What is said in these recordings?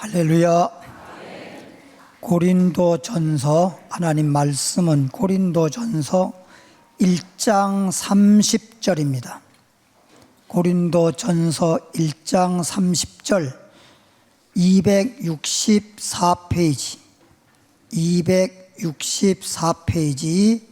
할렐루야. 고린도전서 하나님 말씀은 고린도전서 1장 30절입니다. 고린도전서 1장 30절 264페이지 264페이지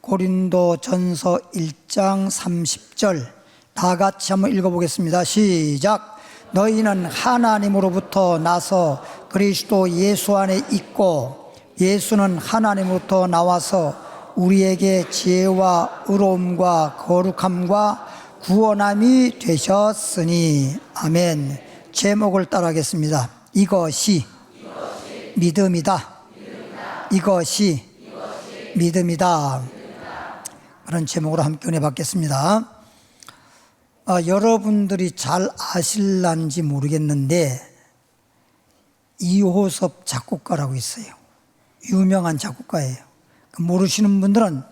고린도전서 1장 30절 다 같이 한번 읽어보겠습니다. 시작. 너희는 하나님으로부터 나서 그리스도 예수 안에 있고 예수는 하나님으로부터 나와서 우리에게 지혜와 의로움과 거룩함과 구원함이 되셨으니. 아멘. 제목을 따라하겠습니다. 이것이 믿음이다. 이것이 믿음이다. 그런 제목으로 함께 은혜 받겠습니다. 여러분들이 잘 아실란지 모르겠는데 이호섭 작곡가라고 있어요. 유명한 작곡가예요. 모르시는 분들은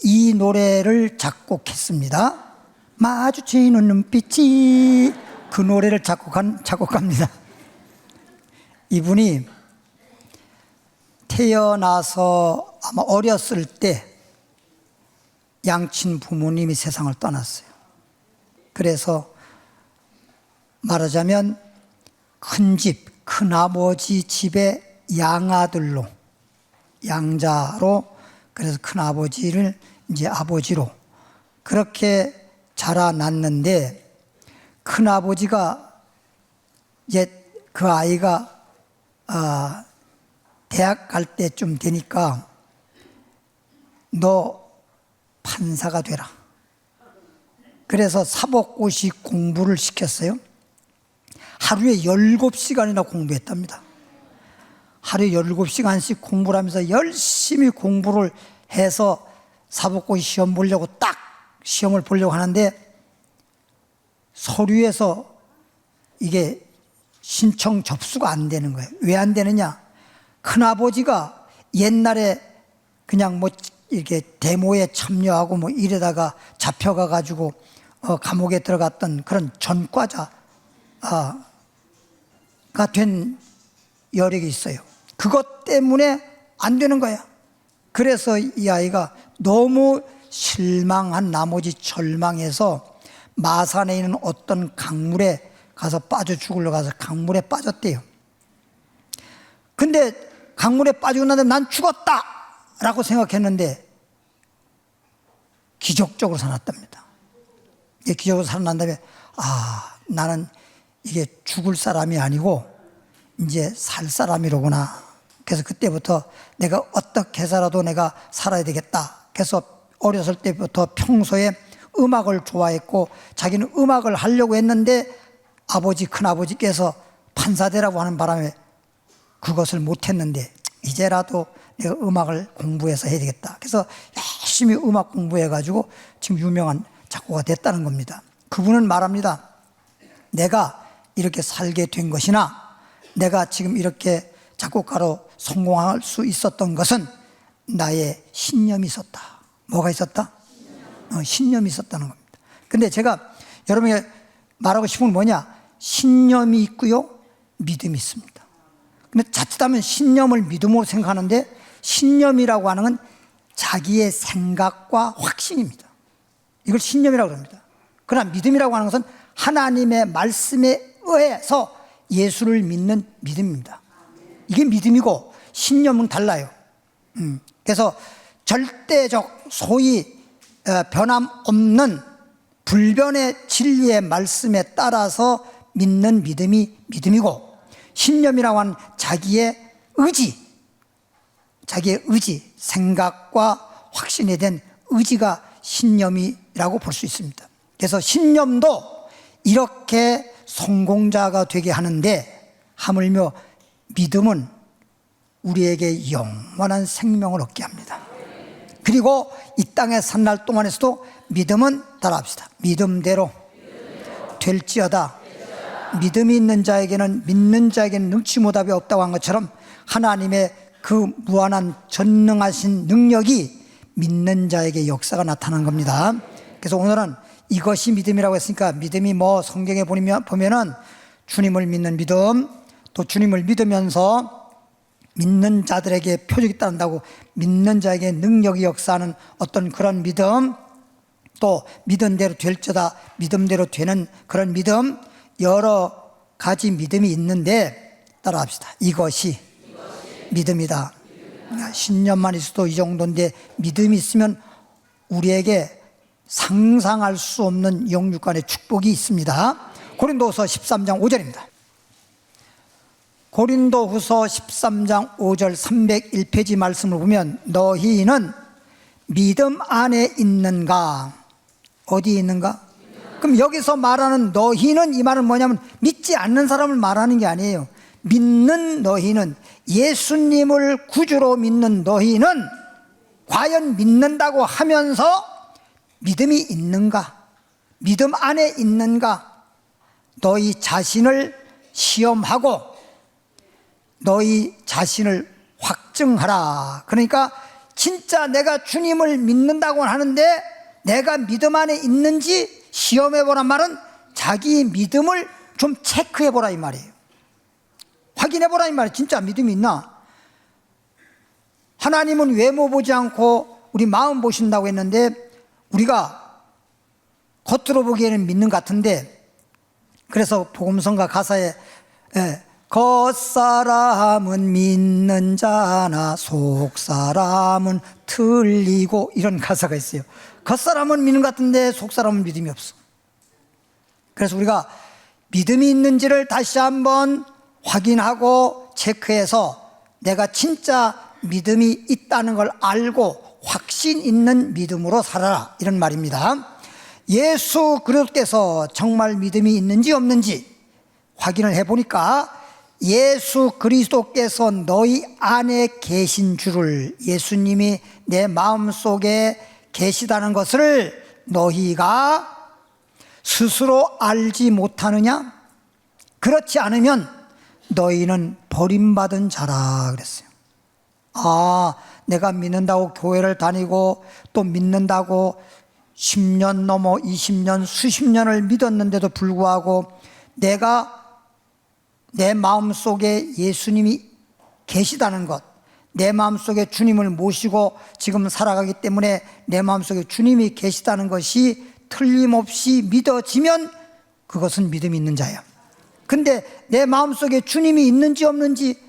이 노래를 작곡했습니다. 마주치는 눈빛이 그 노래를 작곡한 작곡가입니다. 이분이 태어나서 아마 어렸을 때 양친 부모님이 세상을 떠났어요. 그래서 말하자면 큰 집, 큰아버지 집의 양아들로, 양자로, 그래서 큰아버지를 이제 아버지로 그렇게 자라났는데, 큰아버지가 이제 그 아이가 대학 갈 때쯤 되니까 너 판사가 되라. 그래서 사법고시 공부를 시켰어요. 하루에 17시간이나 공부했답니다. 하루에 17시간씩 공부를 하면서 열심히 공부를 해서 사법고시 시험 보려고 딱 시험을 보려고 하는데 서류에서 이게 신청 접수가 안 되는 거예요. 왜 안 되느냐? 큰아버지가 옛날에 그냥 뭐 이렇게 데모에 참여하고 뭐 이러다가 잡혀가 가지고 감옥에 들어갔던 그런 전과자가 된 여력이 있어요. 그것 때문에 안 되는 거야. 그래서 이 아이가 너무 실망한 나머지 절망해서 마산에 있는 어떤 강물에 가서 빠져 죽으러 가서 강물에 빠졌대요. 근데 강물에 빠지고 난 다음에 난 죽었다 라고 생각했는데 기적적으로 살았답니다. 기적으로 살아난 다음에 나는 이게 죽을 사람이 아니고 이제 살 사람이로구나. 그래서 그때부터 내가 어떻게 해서라도 내가 살아야 되겠다. 그래서 어렸을 때부터 평소에 음악을 좋아했고 자기는 음악을 하려고 했는데 큰아버지께서 판사되라고 하는 바람에 그것을 못했는데 이제라도 내가 음악을 공부해서 해야 되겠다. 그래서 열심히 음악 공부해가지고 지금 유명한 작곡가가 됐다는 겁니다. 그분은 말합니다. 내가 이렇게 살게 된 것이나 내가 지금 이렇게 작곡가로 성공할 수 있었던 것은 나의 신념이 있었다. 뭐가 있었다? 신념이 있었다는 겁니다. 근데 제가 여러분에게 말하고 싶은 건 뭐냐? 신념이 있고요, 믿음이 있습니다. 근데 자칫하면 신념을 믿음으로 생각하는데 신념이라고 하는 건 자기의 생각과 확신입니다. 이걸 신념이라고 합니다. 그러나 믿음이라고 하는 것은 하나님의 말씀에 의해서 예수를 믿는 믿음입니다. 이게 믿음이고 신념은 달라요. 그래서 절대적 소위 변함없는 불변의 진리의 말씀에 따라서 믿는 믿음이 믿음이고, 신념이라고 하는 자기의 의지, 생각과 확신에 대한 의지가 신념이라고 볼 수 있습니다. 그래서 신념도 이렇게 성공자가 되게 하는데, 하물며 믿음은 우리에게 영원한 생명을 얻게 합니다. 그리고 이 땅에 산 날 동안에서도 믿음은 따라합시다. 믿음대로 될지어다. 믿음이 있는 자에게는 믿는 자에게는 능치 못함이 없다고 한 것처럼 하나님의 그 무한한 전능하신 능력이 믿는 자에게 역사가 나타난 겁니다. 그래서 오늘은 이것이 믿음이라고 했으니까 믿음이 뭐 성경에 보면은 주님을 믿는 믿음, 또 주님을 믿으면서 믿는 자들에게 표적이 따른다고 믿는 자에게 능력이 역사하는 어떤 그런 믿음, 또 믿은 대로 될지다 믿음대로 되는 그런 믿음, 여러 가지 믿음이 있는데 따라합시다. 이것이 믿음이다. 10년만 있어도 이 정도인데 믿음이 있으면 우리에게 상상할 수 없는 영육간의 축복이 있습니다. 고린도후서 13장 5절입니다. 고린도후서 13장 5절 301페이지 말씀을 보면 너희는 믿음 안에 있는가? 어디에 있는가? 그럼 여기서 말하는 너희는 이 말은 뭐냐면 믿지 않는 사람을 말하는 게 아니에요. 믿는 너희는, 예수님을 구주로 믿는 너희는 과연 믿는다고 하면서 믿음이 있는가? 믿음 안에 있는가? 너희 자신을 시험하고 너희 자신을 확증하라. 그러니까 진짜 내가 주님을 믿는다고 하는데 내가 믿음 안에 있는지 시험해보란 말은 자기 믿음을 좀 체크해보라 이 말이에요. 확인해보라 이 말이에요. 진짜 믿음이 있나? 하나님은 외모 보지 않고 우리 마음 보신다고 했는데 우리가 겉으로 보기에는 믿는 것 같은데, 그래서 복음성가 가사에 겉사람은 믿는 자나 속사람은 틀리고, 이런 가사가 있어요. 겉사람은 믿는 것 같은데 속사람은 믿음이 없어. 그래서 우리가 믿음이 있는지를 다시 한번 확인하고 체크해서 내가 진짜 믿음이 있다는 걸 알고 확신 있는 믿음으로 살아라, 이런 말입니다. 예수 그리스도께서 정말 믿음이 있는지 없는지 확인을 해보니까 예수 그리스도께서 너희 안에 계신 줄을, 예수님이 내 마음속에 계시다는 것을 너희가 스스로 알지 못하느냐? 그렇지 않으면 너희는 버림받은 자라 그랬어요. 아, 내가 믿는다고 교회를 다니고 또 믿는다고 10년 넘어 20년 수십 년을 믿었는데도 불구하고 내가 내 마음속에 예수님이 계시다는 것, 내 마음속에 주님을 모시고 지금 살아가기 때문에 내 마음속에 주님이 계시다는 것이 틀림없이 믿어지면 그것은 믿음이 있는 자예요. 근데 내 마음속에 주님이 있는지 없는지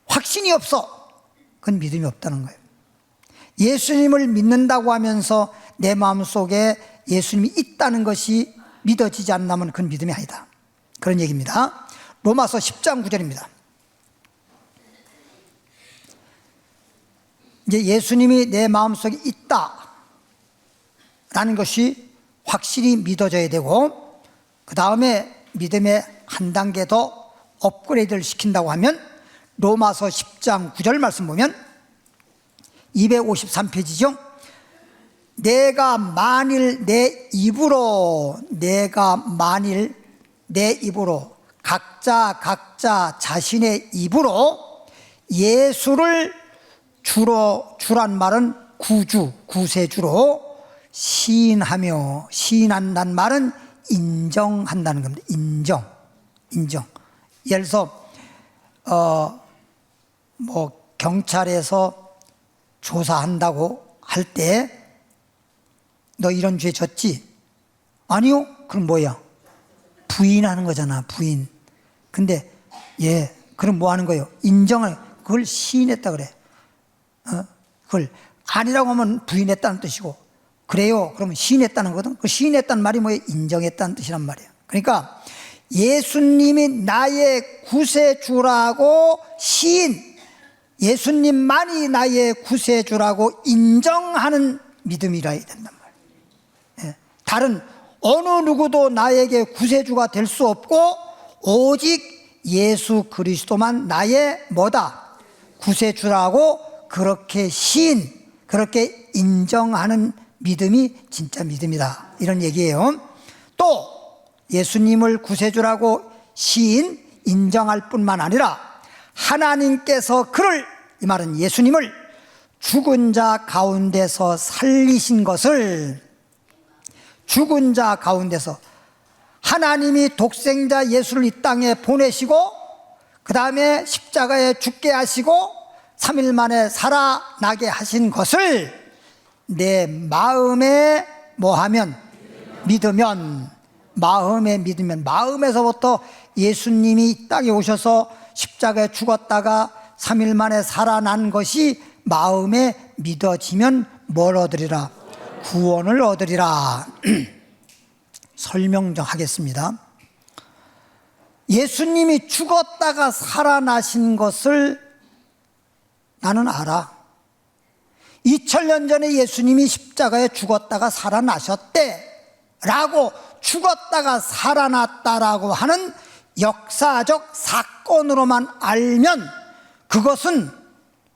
확신이 없어, 그건 믿음이 없다는 거예요. 예수님을 믿는다고 하면서 내 마음속에 예수님이 있다는 것이 믿어지지 않는다면 그건 믿음이 아니다, 그런 얘기입니다. 로마서 10장 9절입니다. 이제 예수님이 내 마음속에 있다라는 것이 확실히 믿어져야 되고, 그 다음에 믿음의 한 단계 더 업그레이드를 시킨다고 하면 로마서 10장 9절 말씀 보면 253페이지죠. 내가 만일 내 입으로 각자 자신의 입으로 예수를 주란 말은 구세주로 시인하며, 시인한다는 말은 인정한다는 겁니다. 인정. 예를 들어서 경찰에서 조사한다고 할 때 너 이런 죄 졌지? 아니요? 그럼 뭐야? 부인하는 거잖아, 부인. 근데 그럼 뭐 하는 거예요? 인정을, 그걸 시인했다 그래. 그걸 아니라고 하면 부인했다는 뜻이고, 그래요 그러면 시인했다는 거거든. 그 시인했다는 말이 뭐예요? 인정했다는 뜻이란 말이에요. 그러니까 예수님이 나의 구세주라고 예수님만이 나의 구세주라고 인정하는 믿음이라 해야 된단 말이에요. 다른 어느 누구도 나에게 구세주가 될 수 없고 오직 예수 그리스도만 나의 구세주라고 그렇게 그렇게 인정하는 믿음이 진짜 믿음이다, 이런 얘기예요. 또 예수님을 구세주라고 인정할 뿐만 아니라 하나님께서 이 말은 예수님을 죽은 자 가운데서 살리신 것을, 죽은 자 가운데서 하나님이 독생자 예수를 이 땅에 보내시고 그 다음에 십자가에 죽게 하시고 3일 만에 살아나게 하신 것을 내 마음에 뭐하면? 믿으면, 마음에 믿으면, 마음에서부터 예수님이 이 땅에 오셔서 십자가에 죽었다가 3일 만에 살아난 것이 마음에 믿어지면 뭘 얻으리라? 구원을 얻으리라. 설명 좀 하겠습니다. 예수님이 죽었다가 살아나신 것을 나는 알아. 2000년 전에 예수님이 십자가에 죽었다가 살아나셨대 라고, 죽었다가 살아났다라고 하는 역사적 사건으로만 알면 그것은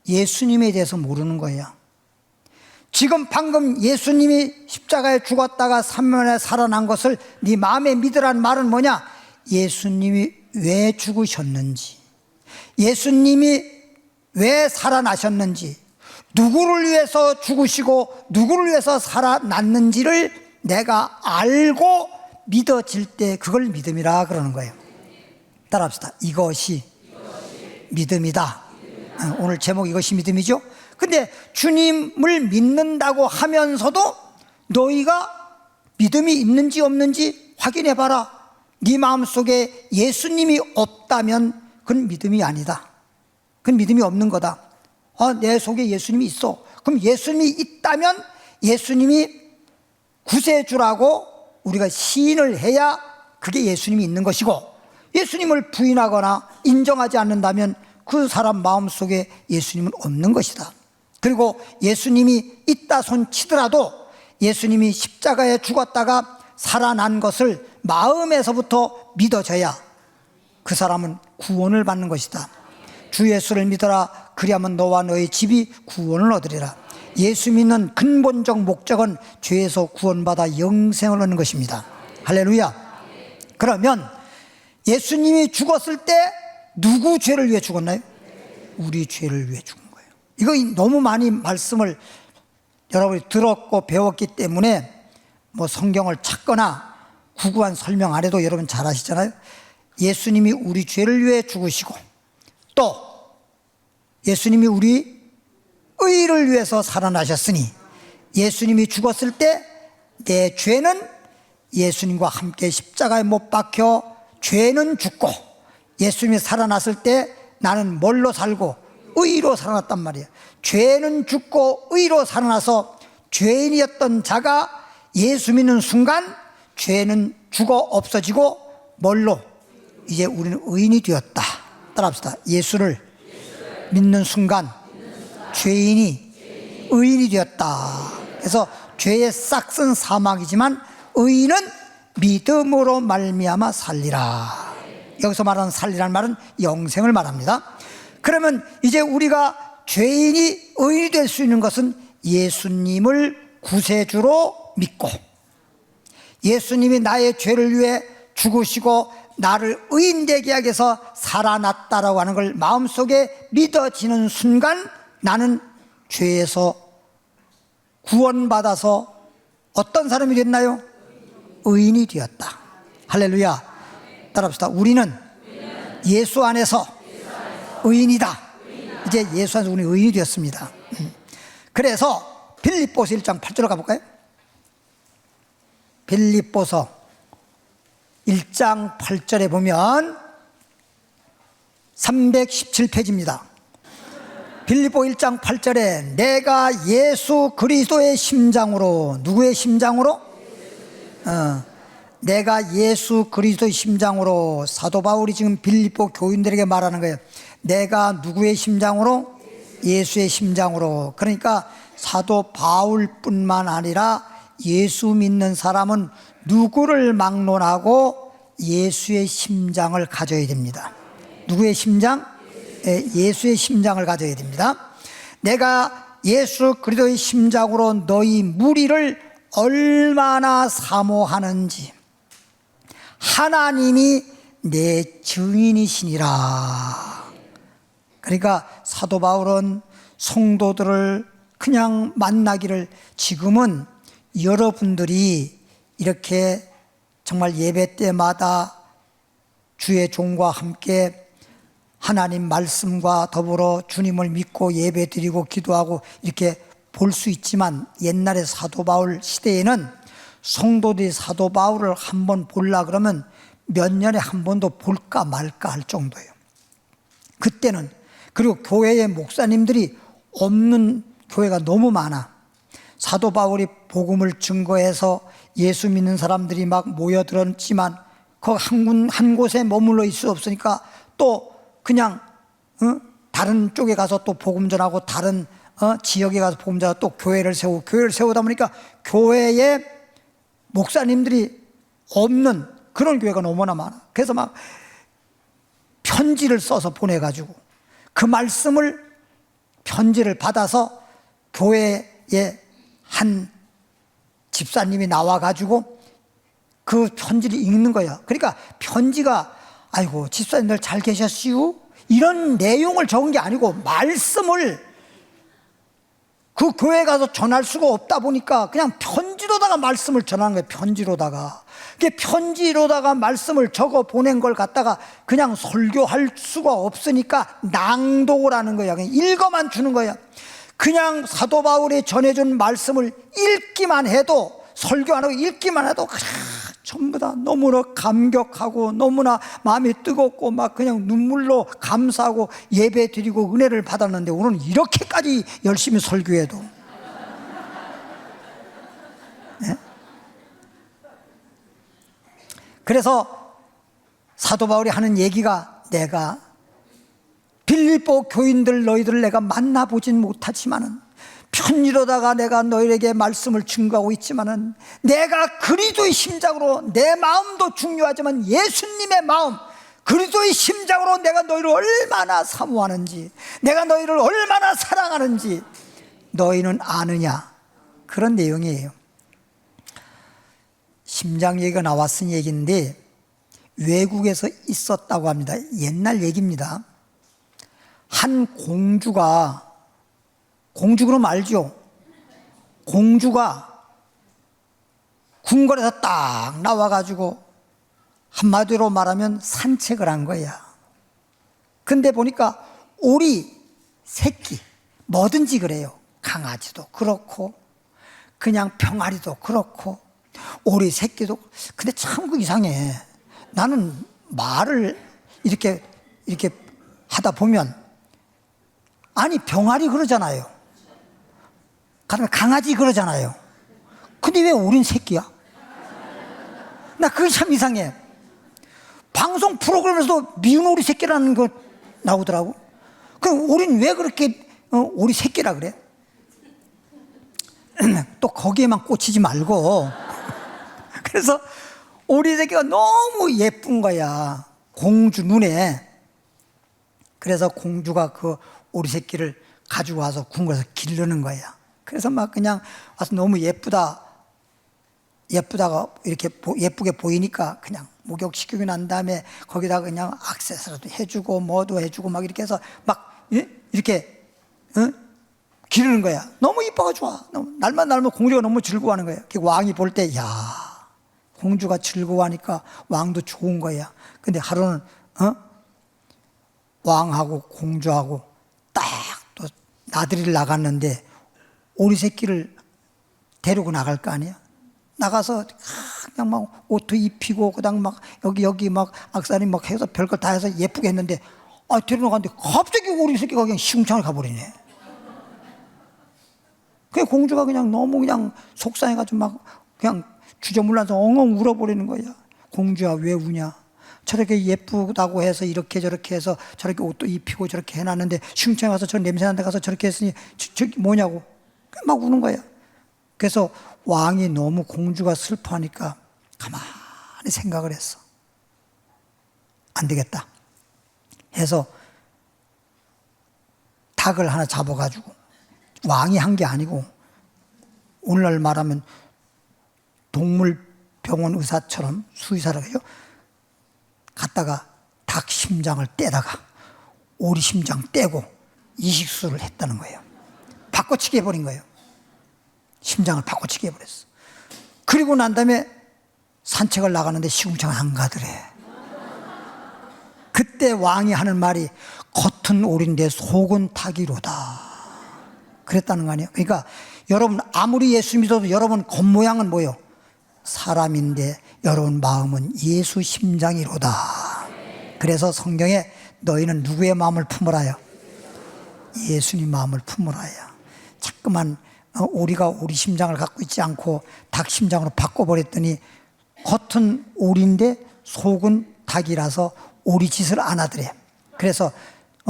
예수님에 대해서 모르는 거예요. 지금 방금 예수님이 십자가에 죽었다가 3일 만에 살아난 것을 네 마음에 믿으라는 말은 뭐냐? 예수님이 왜 죽으셨는지, 예수님이 왜 살아나셨는지, 누구를 위해서 죽으시고 누구를 위해서 살아났는지를 내가 알고 믿어질 때 그걸 믿음이라 그러는 거예요. 따라합시다. 이것이 믿음이다. 오늘 제목 이것이 믿음이죠. 근데 주님을 믿는다고 하면서도 너희가 믿음이 있는지 없는지 확인해 봐라. 네 마음속에 예수님이 없다면 그건 믿음이 아니다. 그건 믿음이 없는 거다. 내 속에 예수님이 있어. 그럼 예수님이 있다면 예수님이 구세주라고 우리가 시인을 해야 그게 예수님이 있는 것이고, 예수님을 부인하거나 인정하지 않는다면 그 사람 마음속에 예수님은 없는 것이다. 그리고 예수님이 있다 손 치더라도 예수님이 십자가에 죽었다가 살아난 것을 마음에서부터 믿어져야 그 사람은 구원을 받는 것이다. 주 예수를 믿어라. 그리하면 너와 너의 집이 구원을 얻으리라. 예수 믿는 근본적 목적은 죄에서 구원받아 영생을 얻는 것입니다. 할렐루야. 그러면 예수님이 죽었을 때 누구 죄를 위해 죽었나요? 우리 죄를 위해 죽은 거예요. 이거 너무 많이 말씀을 여러분이 들었고 배웠기 때문에 뭐 성경을 찾거나 구구한 설명 안 해도 여러분 잘 아시잖아요. 예수님이 우리 죄를 위해 죽으시고 또 예수님이 우리 의를 위해서 살아나셨으니 예수님이 죽었을 때 내 죄는 예수님과 함께 십자가에 못 박혀 죄는 죽고, 예수님이 살아났을 때 나는 뭘로 살고? 의로 살아났단 말이에요. 죄는 죽고 의로 살아나서 죄인이었던 자가 예수 믿는 순간 죄는 죽어 없어지고 뭘로? 이제 우리는 의인이 되었다. 따라합시다. 예수를 믿는 순간 죄인이 의인이 되었다. 그래서 죄의 싹은 사망이지만 의인은 믿음으로 말미암아 살리라. 여기서 말하는 살리라는 말은 영생을 말합니다. 그러면 이제 우리가 죄인이 의인이 될 수 있는 것은 예수님을 구세주로 믿고, 예수님이 나의 죄를 위해 죽으시고 나를 의인되게 하기 위해서 살아났다라고 하는 걸 마음속에 믿어지는 순간 나는 죄에서 구원받아서 어떤 사람이 됐나요? 의인이 되었다. 할렐루야. 따라합시다. 우리는 예수 안에서 의인이다. 이제 예수 안에서 우리는 의인이 되었습니다. 그래서 빌립보서 1장 8절로 가볼까요? 빌립보서 1장 8절에 보면 317페이지입니다. 빌립보 1장 8절에 내가 예수 그리스도의 심장으로, 누구의 심장으로? 내가 예수 그리스도의 심장으로, 사도 바울이 지금 빌립보 교인들에게 말하는 거예요. 내가 누구의 심장으로? 예수의 심장으로. 그러니까 사도 바울뿐만 아니라 예수 믿는 사람은 누구를 막론하고 예수의 심장을 가져야 됩니다. 누구의 심장? 예수의 심장을 가져야 됩니다. 내가 예수 그리스도의 심장으로 너희 무리를 얼마나 사모하는지 하나님이 내 증인이시니라. 그러니까 사도 바울은 성도들을 그냥 만나기를, 지금은 여러분들이 이렇게 정말 예배 때마다 주의 종과 함께 하나님 말씀과 더불어 주님을 믿고 예배드리고 기도하고 이렇게 볼 수 있지만, 옛날에 사도 바울 시대에는 성도들이 사도 바울을 한번 보려 그러면 몇 년에 한 번도 볼까 말까 할 정도예요. 그때는. 그리고 교회의 목사님들이 없는 교회가 너무 많아. 사도 바울이 복음을 증거해서 예수 믿는 사람들이 막 모여들었지만 그 한 곳에 머물러 있을 수 없으니까 또 그냥 다른 쪽에 가서 또 복음 전하고, 다른 지역에 가서 복음 전하고, 또 교회를 세우다 보니까 교회에 목사님들이 없는 그런 교회가 너무나 많아. 그래서 막 편지를 써서 보내가지고 그 말씀을, 편지를 받아서 교회에 한 집사님이 나와가지고 그 편지를 읽는 거야. 그러니까 편지가 아이고 집사님들 잘 계셨시오? 이런 내용을 적은 게 아니고 말씀을 그 교회에 가서 전할 수가 없다 보니까 그냥 편지로다가 말씀을 전하는 거예요. 편지로다가 말씀을 적어 보낸 걸 갖다가 그냥 설교할 수가 없으니까 낭독을 하는 거야. 그냥 읽어만 주는 거야. 그냥 사도 바울이 전해준 말씀을 읽기만 해도, 설교 안 하고 읽기만 해도 전부 다 너무나 감격하고 너무나 마음이 뜨겁고 막 그냥 눈물로 감사하고 예배 드리고 은혜를 받았는데, 오늘은 이렇게까지 열심히 설교해도 네? 그래서 사도 바울이 하는 얘기가, 내가 빌립보 교인들 너희들을 내가 만나보진 못하지만은 편지로다가 내가 너희에게 말씀을 증거하고 있지만은, 내가 그리스도의 심장으로, 내 마음도 중요하지만 예수님의 마음, 그리스도의 심장으로 내가 너희를 얼마나 사모하는지, 내가 너희를 얼마나 사랑하는지 너희는 아느냐, 그런 내용이에요. 심장 얘기가 나왔으니 얘기인데 외국에서 있었다고 합니다. 옛날 얘기입니다. 한 공주가, 공주 그럼 알죠? 공주가 궁궐에서 딱 나와가지고 한마디로 말하면 산책을 한 거야. 근데 보니까 오리 새끼, 뭐든지 그래요. 강아지도 그렇고 그냥 병아리도 그렇고 오리 새끼도. 근데 참 그 이상해. 나는 말을 이렇게 하다 보면, 아니 병아리 그러잖아요. 그다음에 강아지 그러잖아요. 근데 왜 오린 새끼야? 나 그게 참 이상해. 방송 프로그램에서도 미운 오리 새끼라는 거 나오더라고. 그럼 오리는 왜 그렇게 오리 새끼라 그래? 또 거기에만 꽂히지 말고. 그래서 오리 새끼가 너무 예쁜 거야, 공주 눈에. 그래서 공주가 그 오리 새끼를 가지고 와서 궁궐에서 기르는 거야. 그래서 막 그냥 와서 너무 예쁘다가 이렇게 예쁘게 보이니까 그냥 목욕시키고 난 다음에 거기다가 그냥 액세서리도 해주고 뭐도 해주고 막 이렇게 해서 막 이렇게 기르는 거야. 너무 이뻐가 좋아. 날만 날면 공주가 너무 즐거워하는 거야. 왕이 볼 때, 야, 공주가 즐거워하니까 왕도 좋은 거야. 근데 하루는 왕하고 공주하고 딱 또 나들이를 나갔는데 오리 새끼를 데리고 나갈 거 아니야. 나가서 그냥 막 옷도 입히고 그다음 막 여기 막 악사리 막 해서 별걸 다 해서 예쁘게 했는데, 데리고 나갔는데 갑자기 오리 새끼가 그냥 시궁창을 가버리네. 그 공주가 그냥 너무 그냥 속상해가지고 막 그냥 주저물러서 엉엉 울어버리는 거야. 공주야 왜 우냐? 저렇게 예쁘다고 해서 이렇게 저렇게 해서 저렇게 옷도 입히고 저렇게 해놨는데 시궁창에 가서 저 냄새나는 데 가서 저렇게 했으니 저게 뭐냐고 막 우는 거야. 그래서 왕이 너무 공주가 슬퍼하니까 가만히 생각을 했어. 안 되겠다 해서 닭을 하나 잡아가지고, 왕이 한 게 아니고 오늘날 말하면 동물병원 의사처럼 수의사라고 해요. 갔다가 닭 심장을 떼다가 오리 심장 떼고 이식수술을 했다는 거예요. 바꿔치기 해버린 거예요. 심장을 바꿔치기 해버렸어. 그리고 난 다음에 산책을 나가는데 시궁창을 안 가더래. 그때 왕이 하는 말이 겉은 오리인데 속은 닭이로다 그랬다는 거 아니에요. 그러니까 여러분 아무리 예수 믿어도 여러분 겉모양은 뭐예요? 사람인데 여러분 마음은 예수 심장이로다. 그래서 성경에 너희는 누구의 마음을 품으라요? 예수님 마음을 품으라요. 자꾸만 오리가 오리 심장을 갖고 있지 않고 닭 심장으로 바꿔버렸더니 겉은 오리인데 속은 닭이라서 오리 짓을 안 하더래. 그래서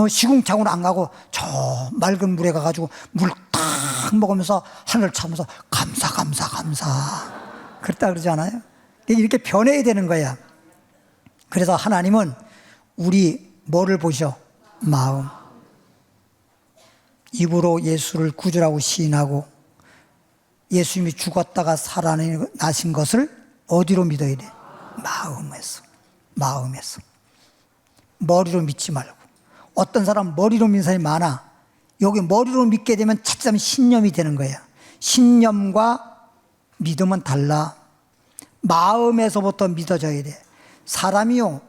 시궁창으로 안 가고 저 맑은 물에 가가지고 물 딱 먹으면서 하늘 차면서 감사 그랬다 그러지 않아요? 이렇게 변해야 되는 거야. 그래서 하나님은 우리 뭐를 보셔? 마음. 입으로 예수를 구주라고 시인하고 예수님이 죽었다가 살아나신 것을 어디로 믿어야 돼? 마음에서. 머리로 믿지 말고. 어떤 사람 머리로 믿는 사람이 많아. 여기 머리로 믿게 되면 찾자면 신념이 되는 거야. 신념과 믿음은 달라. 마음에서부터 믿어져야 돼. 사람이요,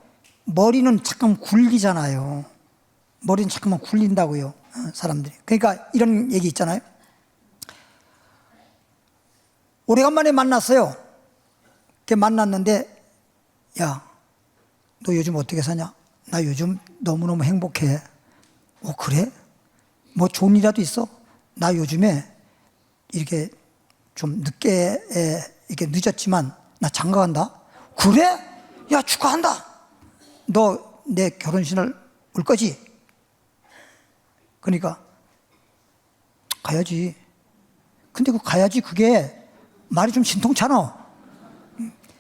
머리는 잠깐 굴리잖아요. 머리는 잠깐만 굴린다고요, 사람들이. 그러니까 이런 얘기 있잖아요. 오래간만에 만났어요. 만났는데, 야, 너 요즘 어떻게 사냐? 나 요즘 너무너무 행복해. 그래? 뭐 좋은 일이라도 있어? 나 요즘에 이렇게 좀 늦게, 이렇게 늦었지만 나 장가 간다? 그래? 야, 축하한다. 너 내 결혼식을 올 거지? 그러니까 가야지. 근데 그 가야지 그게 말이 좀 신통찮아.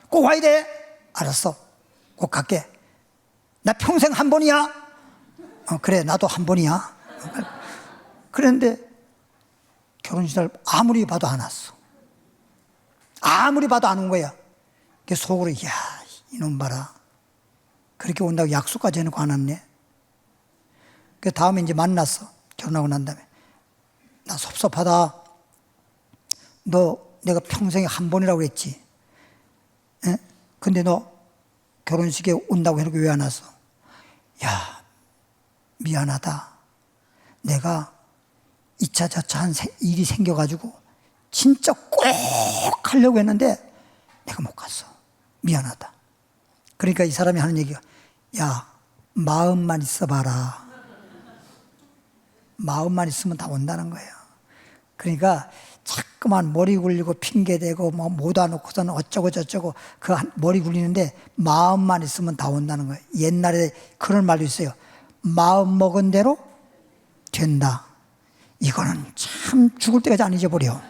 꼭 와야 돼. 알았어. 꼭 갈게. 나 평생 한 번이야. 그래, 나도 한 번이야. 그랬는데 결혼식을 아무리 봐도 안 왔어. 아무리 봐도 안 온 거야. 속으로, 야, 이놈 봐라. 그렇게 온다고 약속까지 해놓고 안 왔네. 그 다음에 이제 만났어. 결혼하고 난 다음에. 나 섭섭하다. 너 내가 평생에 한 번이라고 했지. 에? 근데 너 결혼식에 온다고 해놓고 왜 안 왔어? 야, 미안하다. 내가 2차 저차 한 일이 생겨가지고 진짜 꼭 하려고 했는데 내가 못 갔어. 미안하다. 그러니까 이 사람이 하는 얘기가, 야, 마음만 있어봐라. 마음만 있으면 다 온다는 거예요. 그러니까 자꾸만 머리 굴리고 핑계대고 뭐 못 와놓고서는 어쩌고 저쩌고 그 머리 굴리는데 마음만 있으면 다 온다는 거예요. 옛날에 그런 말도 있어요. 마음 먹은 대로 된다. 이거는 참 죽을 때까지 안 잊어버려.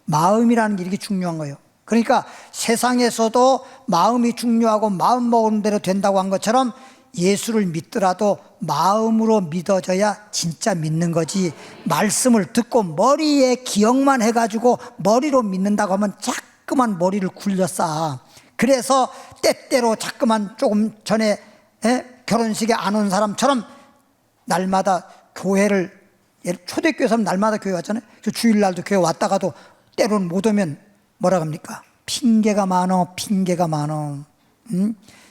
마음이라는 게 이렇게 중요한 거예요. 그러니까 세상에서도 마음이 중요하고 마음 먹은 대로 된다고 한 것처럼 예수를 믿더라도 마음으로 믿어져야 진짜 믿는 거지. 말씀을 듣고 머리에 기억만 해가지고 머리로 믿는다고 하면 자꾸만 머리를 굴려 그래서 때때로 자꾸만 조금 전에 결혼식에 안 온 사람처럼 날마다 교회를, 초대교회 사람 날마다 교회 왔잖아요. 주일날도 교회 왔다가도 때로는 못 오면 뭐라 합니까? 핑계가 많어.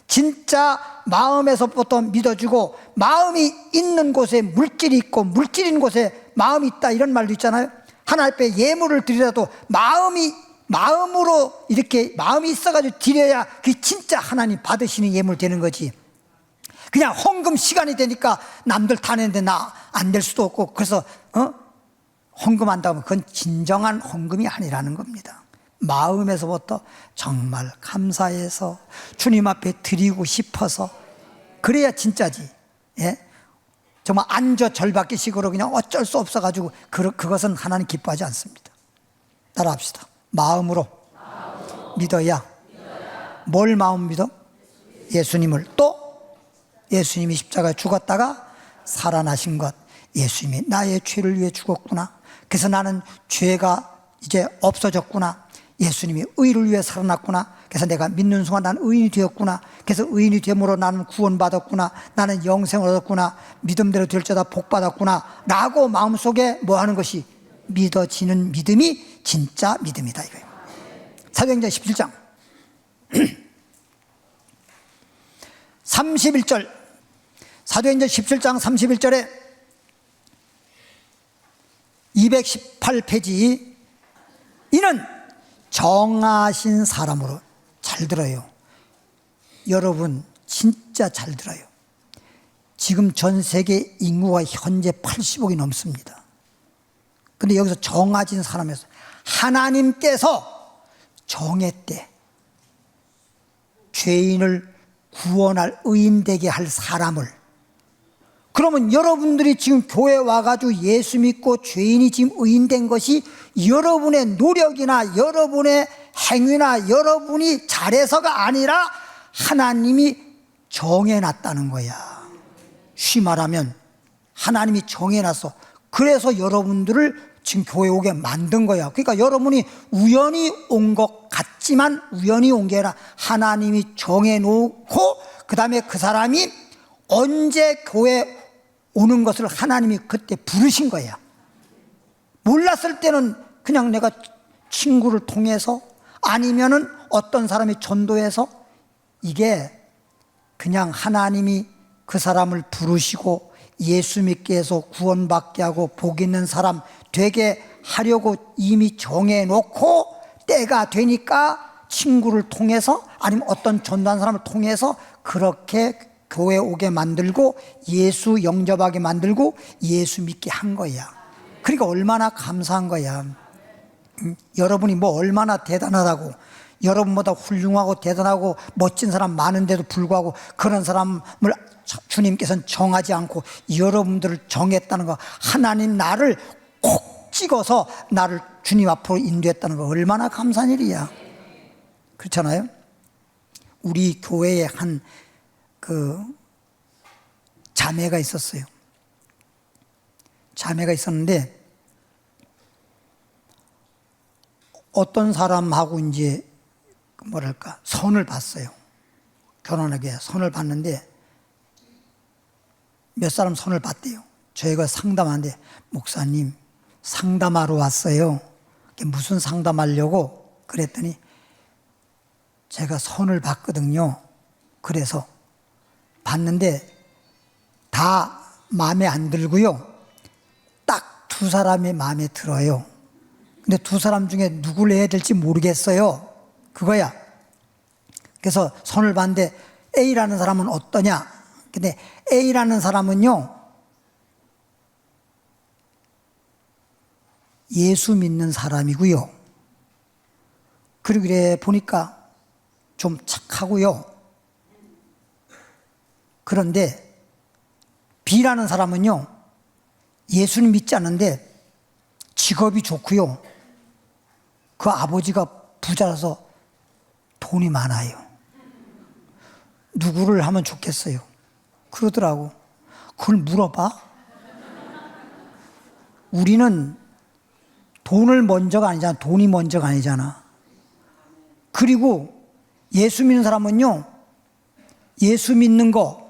진짜 마음에서부터 믿어주고 마음이 있는 곳에 물질이 있고 물질 있는 곳에 마음이 있다, 이런 말도 있잖아요. 하나님 앞에 예물을 드리라도 마음으로 이렇게 마음이 있어가지고 드려야 그게 진짜 하나님 받으시는 예물 되는 거지. 그냥 헌금 시간이 되니까 남들 다 내는데 나 안 될 수도 없고, 그래서 헌금한다고 하면 그건 진정한 헌금이 아니라는 겁니다. 마음에서부터 정말 감사해서 주님 앞에 드리고 싶어서, 그래야 진짜지. 예? 정말 안저절받기식으로 그냥 어쩔 수 없어가지고 그것은 하나님 기뻐하지 않습니다. 따라합시다. 마음으로 믿어야. 뭘 마음 믿어? 예수님을. 또 예수님이 십자가에 죽었다가 살아나신 것. 예수님이 나의 죄를 위해 죽었구나. 그래서 나는 죄가 이제 없어졌구나. 예수님이 의를 위해 살아났구나. 그래서 내가 믿는 순간 나는 의인이 되었구나. 그래서 의인이 됨으로 나는 구원받았구나. 나는 영생을 얻었구나. 믿음대로 될 자다 복받았구나 라고 마음속에 뭐 하는 것이 믿어지는 믿음이 진짜 믿음이다, 이거예요. 사도행전 17장 31절 사도행전 17장 31절에 218페이지, 이는 정하신 사람으로. 잘 들어요. 여러분 진짜 잘 들어요. 지금 전 세계 인구가 현재 80억이 넘습니다. 근데 여기서 정하신 사람에서 하나님께서 정했대. 죄인을 구원할 의인 되게 할 사람을. 그러면 여러분들이 지금 교회 와가지고 예수 믿고 죄인이 지금 의인 된 것이 여러분의 노력이나 여러분의 행위나 여러분이 잘해서가 아니라 하나님이 정해놨다는 거야. 쉬 말하면 하나님이 정해놨어. 그래서 여러분들을 지금 교회 오게 만든 거야. 그러니까 여러분이 우연히 온 것 같지만 우연히 온 게 아니라 하나님이 정해놓고 그 다음에 그 사람이 언제 교회 오는 것을 하나님이 그때 부르신 거야. 몰랐을 때는 그냥 내가 친구를 통해서 아니면은 어떤 사람이 전도해서, 이게 그냥 하나님이 그 사람을 부르시고 예수 믿게 해서 구원받게 하고 복 있는 사람 되게 하려고 이미 정해놓고 때가 되니까 친구를 통해서 아니면 어떤 전도한 사람을 통해서 그렇게 교회 오게 만들고 예수 영접하게 만들고 예수 믿게 한 거야. 그러니까 얼마나 감사한 거야. 여러분이 뭐 얼마나 대단하다고, 여러분보다 훌륭하고 대단하고 멋진 사람 많은데도 불구하고 그런 사람을 주님께서는 정하지 않고 여러분들을 정했다는 거, 하나님 나를 콕 찍어서 나를 주님 앞으로 인도했다는 거 얼마나 감사한 일이야. 그렇잖아요. 우리 교회에 한 자매가 있었어요. 자매가 있었는데 어떤 사람하고 이제 뭐랄까 선을 봤어요. 결혼하게 선을 봤는데 몇 사람 선을 봤대요. 저희가 상담하는데, 목사님 상담하러 왔어요. 무슨 상담하려고 그랬더니 제가 선을 봤거든요. 그래서 봤는데 다 마음에 안 들고요. 딱 두 사람이 마음에 들어요. 근데 두 사람 중에 누구를 해야 될지 모르겠어요. 그거야. 그래서 선을 봤는데 A라는 사람은 어떠냐? 근데 A라는 사람은요, 예수 믿는 사람이고요. 그리고 그래 보니까 좀 착하고요. 그런데 B라는 사람은요, 예수는 믿지 않는데 직업이 좋고요. 그 아버지가 부자라서 돈이 많아요. 누구를 하면 좋겠어요? 그러더라고. 그걸 물어봐? 우리는 돈을 먼저가 아니잖아. 돈이 먼저가 아니잖아. 그리고 예수 믿는 사람은요, 예수 믿는 거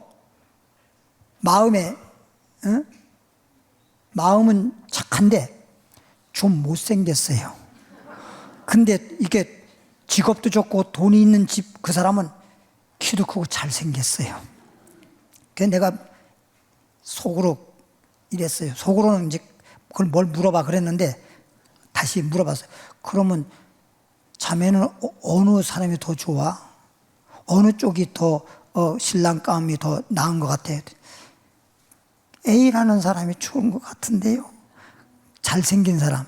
마음에 마음은 착한데 좀 못생겼어요. 근데 이게 직업도 좋고 돈이 있는 집 그 사람은 키도 크고 잘생겼어요. 그래서 내가 속으로 이랬어요. 속으로는 이제 그걸 뭘 물어봐 그랬는데 다시 물어봤어요. 그러면 자매는 어느 사람이 더 좋아? 어느 쪽이 더 신랑감이 더 나은 것 같아요? A라는 사람이 좋은 것 같은데요. 잘생긴 사람.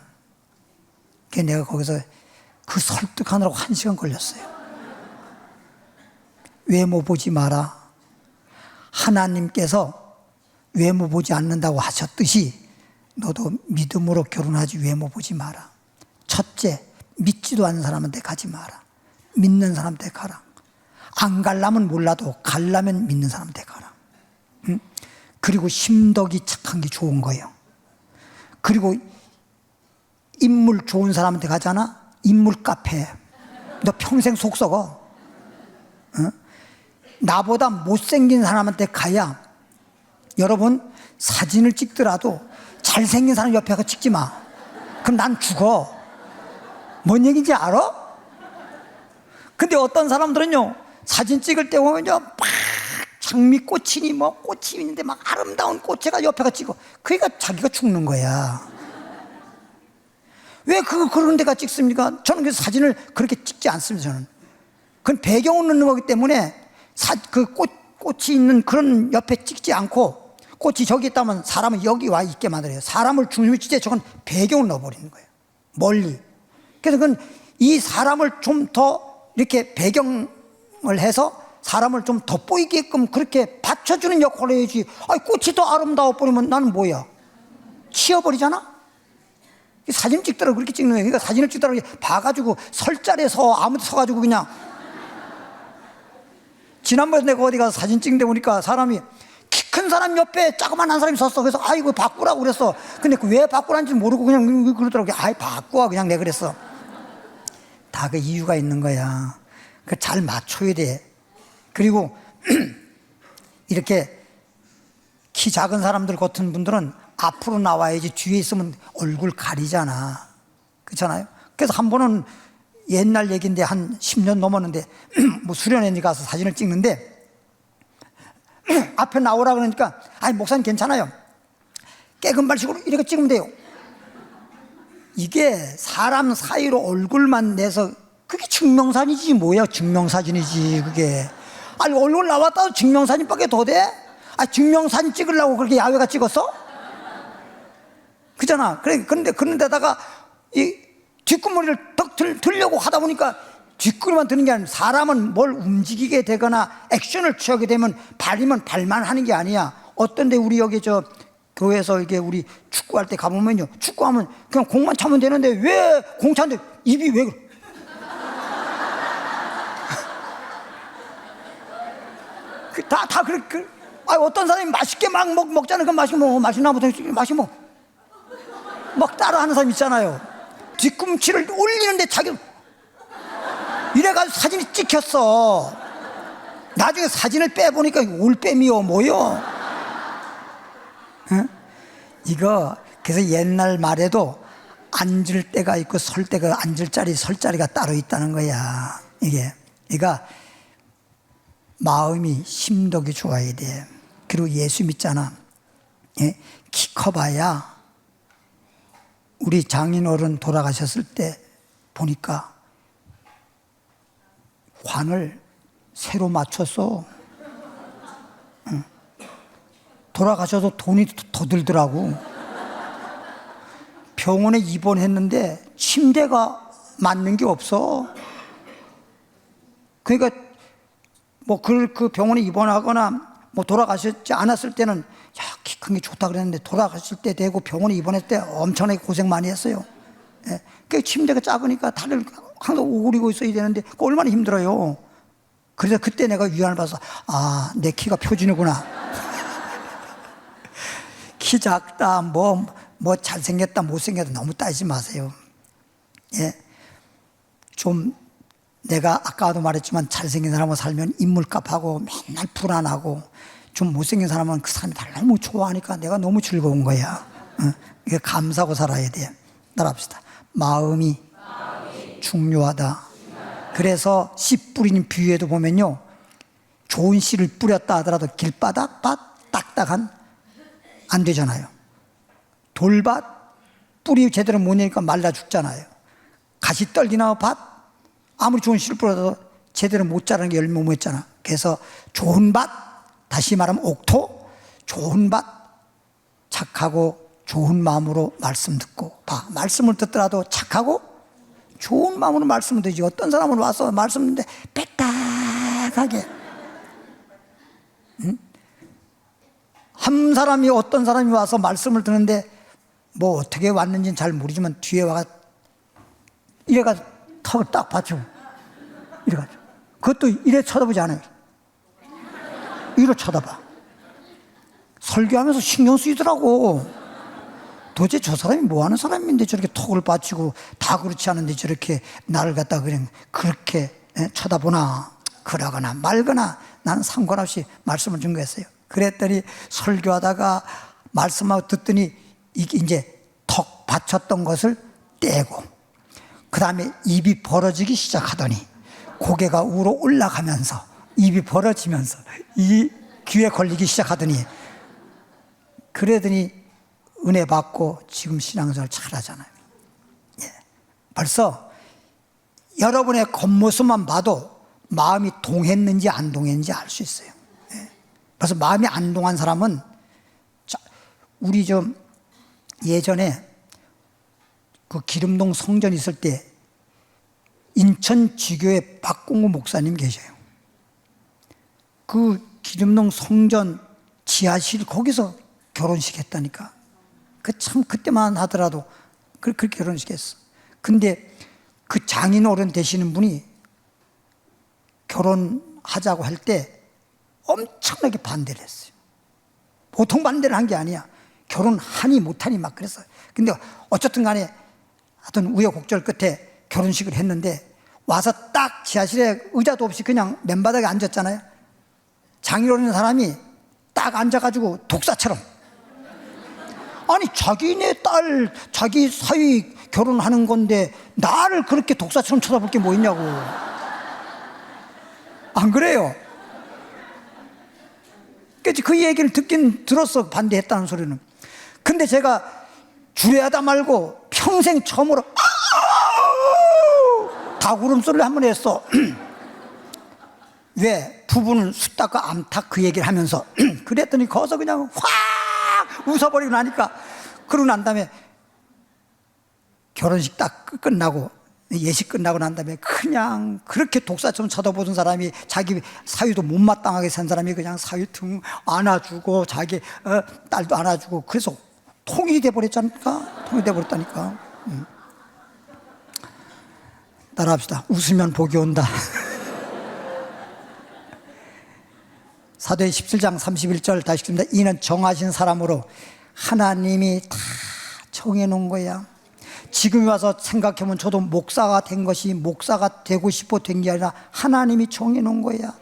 그래서 내가 거기서 그 설득하느라고 1시간 걸렸어요. 외모 보지 마라. 하나님께서 외모 보지 않는다고 하셨듯이 너도 믿음으로 결혼하지 외모 보지 마라. 첫째, 믿지도 않는 사람한테 가지 마라. 믿는 사람한테 가라. 안 갈라면 몰라도 갈라면 믿는 사람한테 가라. 응? 그리고 심덕이 착한 게 좋은 거예요. 그리고 인물 좋은 사람한테 가잖아. 인물 카페. 너 평생 속 썩어. 응? 나보다 못생긴 사람한테 가야, 여러분 사진을 찍더라도 잘생긴 사람 옆에 가서 찍지 마. 그럼 난 죽어. 뭔 얘기인지 알아? 근데 어떤 사람들은요, 사진 찍을 때 보면요, 막 장미꽃이니 뭐 꽃이 있는데 막 아름다운 꽃에가 옆에가 찍어. 그러니까 자기가 죽는 거야. 왜 그런 데가 찍습니까? 저는 그 사진을 그렇게 찍지 않습니다. 저는 그건 배경을 넣는 거기 때문에 꽃이 있는 그런 옆에 찍지 않고, 꽃이 저기 있다면 사람은 여기 와 있게 만들어요. 사람을 중심에 찍되 저건 배경을 넣어버리는 거예요, 멀리. 그래서 그건 이 사람을 좀 더 이렇게 배경을 해서 사람을 좀 돋보이게끔 그렇게 받쳐주는 역할을 해야지. 아니, 꽃이 더 아름다워 버리면 나는 뭐야? 치워버리잖아? 사진 찍더라고 그렇게 찍는 거예요. 그러니까 사진을 찍더라고 봐가지고 설 자리에서 아무데 서가지고 그냥. 지난번에 내가 어디 가서 사진 찍는데 보니까 사람이 키 큰 사람 옆에 자그만한 사람이 섰어. 그래서 아이고 바꾸라고 그랬어. 근데 왜 바꾸라는지 모르고 그냥 그러더라고. 아이 바꾸어 그냥 내가 그랬어. 다 그 이유가 있는 거야. 그 잘 맞춰야 돼. 그리고 이렇게 키 작은 사람들 같은 분들은 앞으로 나와야지 뒤에 있으면 얼굴 가리잖아. 그렇잖아요. 그래서 한 번은 옛날 얘기인데 한 10년 넘었는데 뭐 수련회에 가서 사진을 찍는데 앞에 나오라 그러니까 아니 목사님 괜찮아요. 깨금발식으로 이렇게 찍으면 돼요. 이게 사람 사이로 얼굴만 내서 그게 증명사진이지 뭐야. 증명사진이지 그게. 아니 얼굴 나왔다고 증명사진밖에 더 돼? 아 증명사진 찍으려고 그렇게 야외가 찍었어? 그잖아. 그런데다가 이 뒷구머리를 턱 들려고 하다 보니까 뒷구리만 드는 게 아니라 사람은 뭘 움직이게 되거나 액션을 취하게 되면 발이면 발만 하는 게 아니야. 어떤데 우리 여기 저 교회에서 이게 우리 축구할 때 가보면요, 축구하면 그냥 공만 차면 되는데 왜 공 차는데 입이 왜 그래? 다 그래. 어떤 사람이 맛있게 막 먹잖아. 그 맛있나 보다. 맛있게 막 따라 하는 사람 있잖아요. 뒤꿈치를 올리는데 자기 이래가지고 사진이 찍혔어. 나중에 사진을 빼보니까 올빼미요 뭐요. 응? 이거 그래서 옛날 말에도 앉을 때가 있고 설 때가, 앉을 자리 설 자리가 따로 있다는 거야. 이게 그러니까 마음이 심덕이 좋아야 돼. 그리고 예수 믿잖아. 예? 키 커봐야 우리 장인어른 돌아가셨을 때 보니까 관을 새로 맞췄어. 응. 돌아가셔서 돈이 더 들더라고. 병원에 입원했는데 침대가 맞는 게 없어. 그러니까 뭐 그 병원에 입원하거나 뭐 돌아가셨지 않았을 때는 야, 키 큰 게 좋다 그랬는데 돌아가실 때 되고 병원에 입원했을 때 엄청나게 고생 많이 했어요. 예. 그 침대가 작으니까 다리를 항상 오그리고 있어야 되는데 그 얼마나 힘들어요. 그래서 그때 내가 위안을 받아서 아, 내 키가 표준이구나. 키 작다 뭐 잘생겼다 못생겼다 너무 따지지 마세요. 예. 좀 내가 아까도 말했지만 잘생긴 사람하고 살면 인물값하고 맨날 불안하고, 좀 못생긴 사람은 그 사람이 날 너무 좋아하니까 내가 너무 즐거운 거야. 이게 감사하고 살아야 돼. 따라합시다. 마음이 중요하다. 그래서 씨 뿌리는 비유에도 보면요, 좋은 씨를 뿌렸다 하더라도 길바닥 밭 딱딱한 안 되잖아요. 돌밭 뿌리 제대로 못 내니까 말라 죽잖아요. 가시 떨기나 밭 아무리 좋은 씨를 뿌려도 제대로 못 자라는 게 열매 못 맺잖아. 그래서 좋은 밭, 다시 말하면 옥토, 좋은 밭, 착하고 좋은 마음으로 말씀 듣고 봐. 말씀을 듣더라도 착하고 좋은 마음으로 말씀을 듣지. 어떤 사람은 와서 말씀 듣는데 빽딱하게, 응? 한 사람이 어떤 사람이 와서 말씀을 듣는데 뭐 어떻게 왔는지는 잘 모르지만 뒤에 와가 이래가 턱을 딱 받치고 이래가지고, 그것도 이래 쳐다보지 않아요. 이래 쳐다봐. 설교하면서 신경 쓰이더라고. 도대체 저 사람이 뭐 하는 사람인데 저렇게 턱을 받치고, 다 그렇지 않은데 저렇게 나를 갖다 그냥 그렇게 쳐다보나. 그러거나 말거나 나는 상관없이 말씀을 준 거였어요. 그랬더니 설교하다가 말씀하고 듣더니 이게 이제 턱 받쳤던 것을 떼고, 그 다음에 입이 벌어지기 시작하더니 고개가 위로 올라가면서 입이 벌어지면서 이 귀에 걸리기 시작하더니, 그러더니 은혜 받고 지금 신앙생활 잘하잖아요. 예. 벌써 여러분의 겉모습만 봐도 마음이 동했는지 안 동했는지 알 수 있어요. 예. 그래서 마음이 안 동한 사람은, 우리 좀 예전에 그 기름동 성전 있을 때 인천 지교회 박공구 목사님 계셔요. 그 기름동 성전 지하실 거기서 결혼식 했다니까. 그 참 그때만 하더라도 그렇게 결혼식 했어. 근데 그 장인 어른 되시는 분이 결혼하자고 할 때 엄청나게 반대를 했어요. 보통 반대를 한 게 아니야. 결혼하니 못하니 막 그랬어요. 근데 어쨌든 간에 하여튼 우여곡절 끝에 결혼식을 했는데 와서 딱 지하실에 의자도 없이 그냥 맨바닥에 앉았잖아요. 장인어른 사람이 딱 앉아가지고 독사처럼, 아니 자기네 딸 자기 사위 결혼하는 건데 나를 그렇게 독사처럼 쳐다볼 게 뭐 있냐고. 안 그래요? 그 얘기를 듣긴 들었어, 반대했다는 소리는. 근데 제가 주례하다 말고 평생 처음으로 닭 울음소리를 한 번 했어. 왜? 부부는 숫다가 암탉 그 얘기를 하면서 그랬더니 거기서 그냥 확 웃어버리고 나니까, 그러고 난 다음에 결혼식 딱 끝나고 예식 끝나고 난 다음에 그냥 그렇게 독사처럼 쳐다보던 사람이 자기 사위도 못마땅하게 산 사람이 그냥 사위 등 안아주고 자기 딸도 안아주고, 그래서 통일이 돼버렸잖니까. 통일이 돼버렸다니까. 따라합시다. 웃으면 복이 온다. 사도행 17장 31절 다시 읽습니다. 이는 정하신 사람으로 하나님이 다 정해놓은 거야. 지금 와서 생각해보면 저도 목사가 된 것이 목사가 되고 싶어 된 게 아니라 하나님이 정해놓은 거야.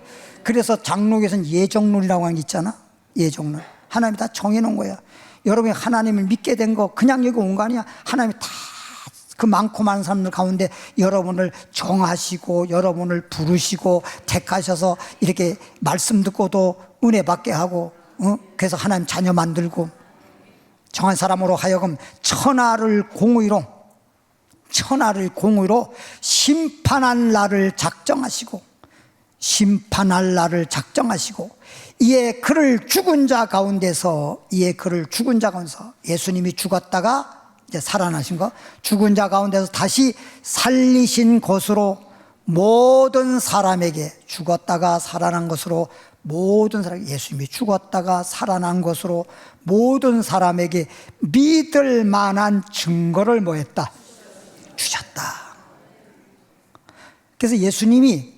그래서 장로교에서는 예정론이라고 하는 게 있잖아. 예정론. 하나님이 다 정해놓은 거야. 여러분이 하나님을 믿게 된 거 그냥 여기 온 거 아니야. 하나님이 다 그 많고 많은 사람들 가운데 여러분을 정하시고 여러분을 부르시고 택하셔서 이렇게 말씀 듣고도 은혜 받게 하고, 그래서 하나님 자녀 만들고, 정한 사람으로 하여금 천하를 공의로 심판할 날을 작정하시고, 이에 그를 죽은 자 가운데서 예수님이 죽었다가 이제 살아나신 거, 죽은 자 가운데서 다시 살리신 것으로 모든 사람에게, 죽었다가 살아난 것으로 모든 사람, 예수님이 죽었다가 살아난 것으로 모든 사람에게 믿을 만한 증거를 뭐 했다? 주셨다. 그래서 예수님이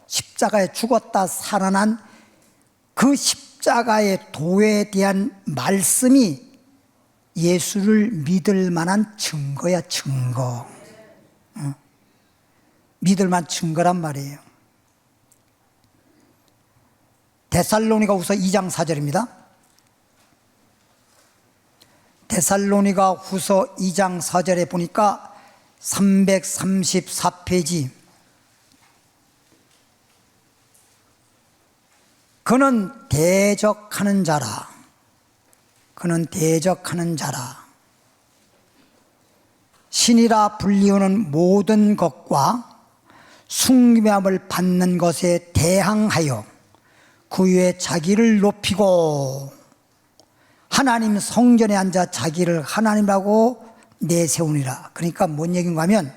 십자가에 죽었다 살아난 그 십자가의 도에 대한 말씀이 예수를 믿을 만한 증거야, 증거. 믿을 만한 증거란 말이에요. 데살로니가후서 2장 4절입니다. 데살로니가후서 2장 4절에 보니까 334페이지. 그는 대적하는 자라. 신이라 불리우는 모든 것과 숭배함을 받는 것에 대항하여 그 위에 자기를 높이고 하나님 성전에 앉아 자기를 하나님이라고 내세우니라. 그러니까 뭔 얘기인가 하면,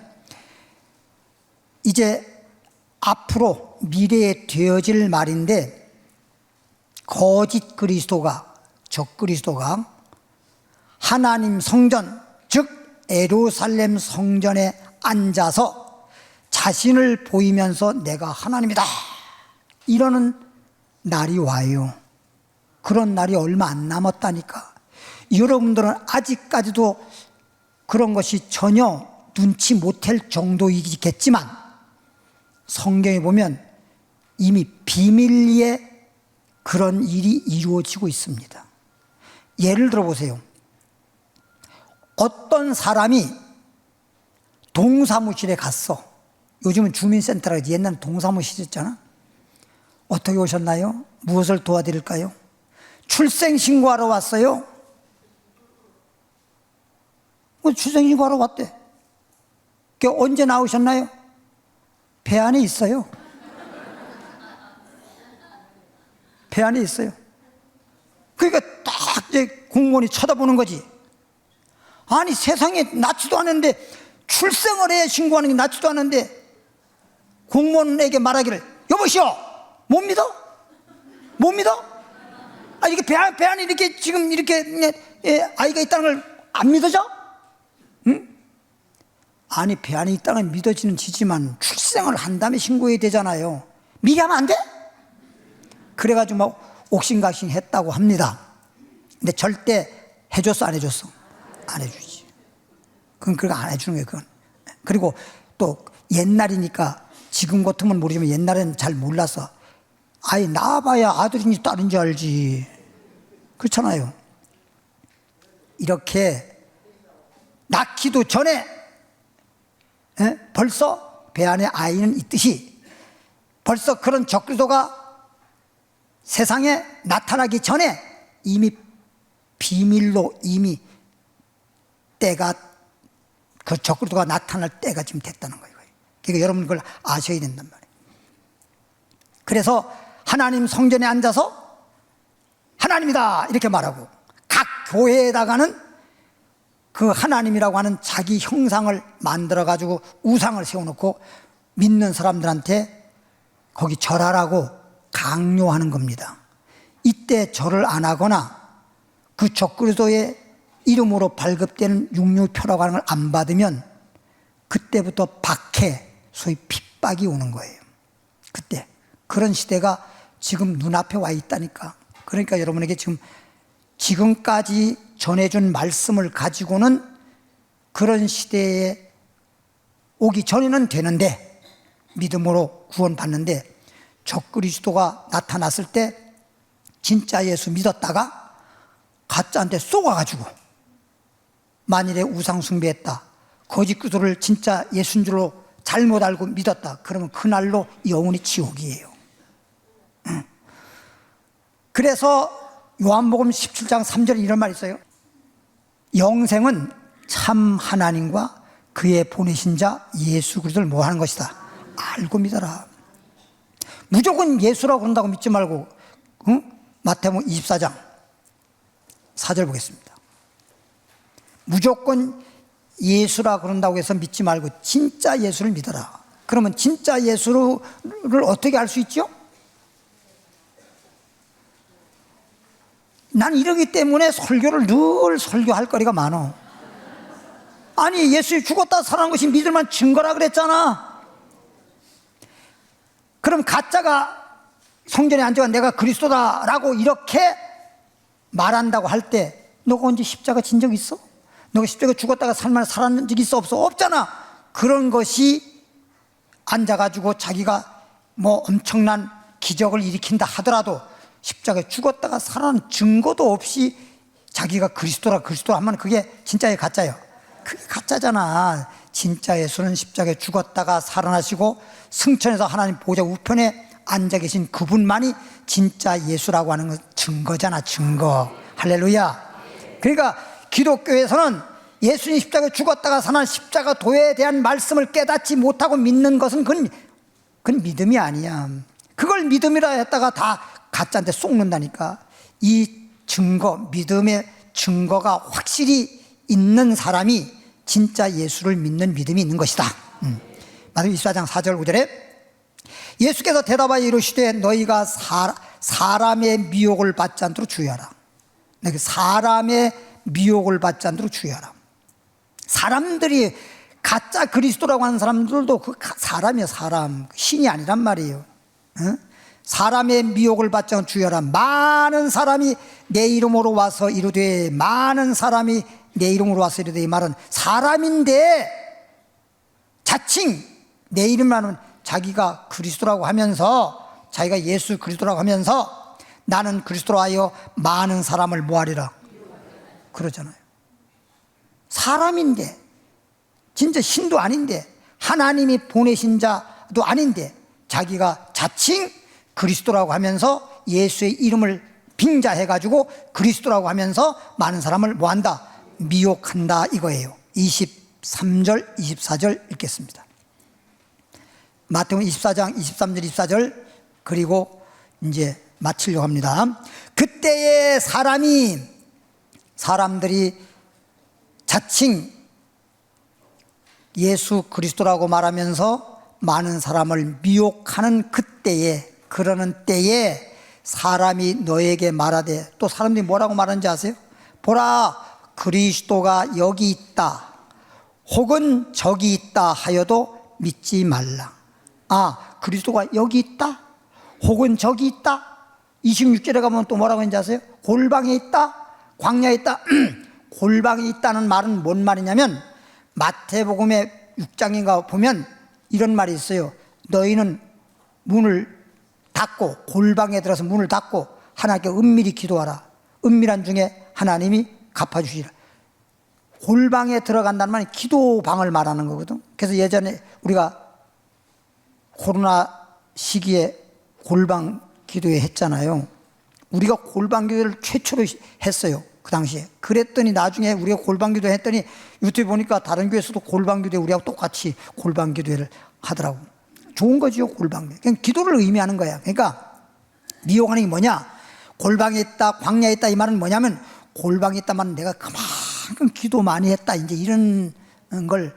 이제 앞으로 미래에 되어질 말인데, 거짓 그리스도가, 적그리스도가 하나님 성전, 즉 예루살렘 성전에 앉아서 자신을 보이면서 내가 하나님이다 이러는 날이 와요. 그런 날이 얼마 안 남았다니까. 여러분들은 아직까지도 그런 것이 전혀 눈치 못할 정도이겠지만, 성경에 보면 이미 비밀리에 그런 일이 이루어지고 있습니다. 예를 들어 보세요. 어떤 사람이 동사무실에 갔어. 요즘은 주민센터라 옛날엔 동사무실이었잖아. 어떻게 오셨나요? 무엇을 도와드릴까요? 출생신고하러 왔어요. 출생신고하러 왔대. 언제 나오셨나요? 배 안에 있어요. 배 안에 있어요. 그러니까 딱 이제 공무원이 쳐다보는 거지. 아니, 세상에 낳지도 않았는데, 출생을 해 신고하는 게 낳지도 않았는데, 공무원에게 말하기를, 여보시오! 못 믿어? 못 믿어? 아, 이게 배 안에 이렇게 지금 이렇게 아이가 있다는 걸 안 믿어져? 응? 아니, 배 안에 있다는 건 믿어지는 지지만 출생을 한 다음에 신고해야 되잖아요. 미리 하면 안 돼? 그래가지고 막 옥신각신 했다고 합니다. 근데 절대 해줬어, 안 해줬어? 안 해주지. 그건 안 해주는 거예요, 그건. 그리고 또 옛날이니까 지금 같으면 모르지만 옛날에는 잘 몰라서 아이 낳아봐야 아들인지 딸인지 알지. 그렇잖아요. 이렇게 낳기도 전에 벌써 배 안에 아이는 있듯이 벌써 그런 적그리스도가 세상에 나타나기 전에 이미 비밀로 이미 때가 그 적그리스도가 나타날 때가 지금 됐다는 거예요. 그러니까 여러분 그걸 아셔야 된단 말이에요. 그래서 하나님 성전에 앉아서 하나님이다 이렇게 말하고 각 교회에다가는 그 하나님이라고 하는 자기 형상을 만들어 가지고 우상을 세워놓고 믿는 사람들한테 거기 절하라고 강요하는 겁니다. 이때 절을 안 하거나 그 적그리스도의 이름으로 발급되는 육류표라고 하는 걸 안 받으면 그때부터 박해, 소위 핍박이 오는 거예요. 그때 그런 시대가 지금 눈앞에 와 있다니까. 그러니까 여러분에게 지금까지 전해준 말씀을 가지고는 그런 시대에 오기 전에는 되는데 믿음으로 구원받는데 적그리스도가 나타났을 때 진짜 예수 믿었다가 가짜한테 쏘아가지고 만일에 우상 숭배했다, 거짓 그리스도를 진짜 예수인 줄로 잘못 알고 믿었다, 그러면 그날로 영원히 지옥이에요. 그래서 요한복음 17장 3절에 이런 말이 있어요. 영생은 참 하나님과 그의 보내신 자 예수 그리스도를 뭐 하는 것이다? 알고 믿어라. 무조건 예수라고 그런다고 믿지 말고, 마태복음 24장 4절 보겠습니다. 무조건 예수라 그런다고 해서 믿지 말고 진짜 예수를 믿어라. 그러면 진짜 예수를 어떻게 알 수 있죠? 난 이러기 때문에 설교를 늘 설교할 거리가 많어. 아니, 예수님 죽었다 살아난 것이 믿을만 증거라 그랬잖아. 그럼 가짜가 성전에 앉아가 내가 그리스도다라고 이렇게 말한다고 할 때 너가 언제 십자가 진 적 있어? 너가 십자가 죽었다가 살아난 적 있어? 없어? 없잖아. 그런 것이 앉아가지고 자기가 뭐 엄청난 기적을 일으킨다 하더라도 십자가에 죽었다가 살아난 증거도 없이 자기가 그리스도라 하면 그게 진짜예요, 가짜예요? 그게 가짜잖아. 진짜 예수는 십자가에 죽었다가 살아나시고 승천해서 하나님 보좌 우편에 앉아 계신 그분만이 진짜 예수라고 하는 건 증거잖아, 증거. 할렐루야. 그러니까 기독교에서는 예수님 십자가에 죽었다가 살아난 십자가 도에 대한 말씀을 깨닫지 못하고 믿는 것은 그건 믿음이 아니야. 그걸 믿음이라 했다가 다 가짜한테 속는다니까. 이 증거, 믿음의 증거가 확실히 있는 사람이 진짜 예수를 믿는 믿음이 있는 것이다. 마태복음 24장 4절 5절에 예수께서 대답하여 이르시되 너희가 사람의 미혹을 받지 않도록 주의하라. 사람의 미혹을 받지 않도록 주의하라. 사람들이 가짜 그리스도라고 하는 사람들도 그 사람이야, 사람. 신이 아니란 말이에요. 사람의 미혹을 받지 않도록 주의하라. 많은 사람이 내 이름으로 와서 이르되, 많은 사람이 내 이름으로 와서 이르되, 이 말은 사람인데 자칭 내 이름만은 자기가 그리스도라고 하면서, 자기가 예수 그리스도라고 하면서 나는 그리스도로 하여 많은 사람을 뭐하리라 그러잖아요. 사람인데, 진짜 신도 아닌데, 하나님이 보내신 자도 아닌데 자기가 자칭 그리스도라고 하면서 예수의 이름을 빙자해가지고 그리스도라고 하면서 많은 사람을 뭐한다? 미혹한다 이거예요. 23절 24절 읽겠습니다. 마태복음 24장 23절 24절 그리고 이제 마치려고 합니다. 그때의 사람들이 자칭 예수 그리스도라고 말하면서 많은 사람을 미혹하는 그때에, 그러는 때에 사람이 너에게 말하되, 또 사람들이 뭐라고 말하는지 아세요? 보라, 그리스도가 여기 있다 혹은 저기 있다 하여도 믿지 말라. 아, 그리스도가 여기 있다 혹은 저기 있다. 26절에 가면 또 뭐라고 했는지 아세요? 골방에 있다, 광야에 있다. 골방에 있다는 말은 뭔 말이냐면, 마태복음의 6장인가 보면 이런 말이 있어요. 너희는 문을 닫고, 골방에 들어서 문을 닫고 하나님께 은밀히 기도하라. 은밀한 중에 하나님이 갚아주시리라. 골방에 들어간다는 말은 기도방을 말하는 거거든. 그래서 예전에 우리가 코로나 시기에 골방 기도회 했잖아요. 우리가 골방 기도를 최초로 했어요, 그 당시에. 그랬더니 나중에 우리가 골방 기도 했더니 유튜브 보니까 다른 교회에서도 골방 기도회 우리하고 똑같이 골방 기도회를 하더라고. 좋은 거지요, 골방. 그냥 기도를 의미하는 거야. 그러니까 미혹하는 게 뭐냐? 골방에 있다, 광야에 있다 이 말은 뭐냐면, 골방에 있다 말은 내가 그만큼 기도 많이 했다, 이제 이런 걸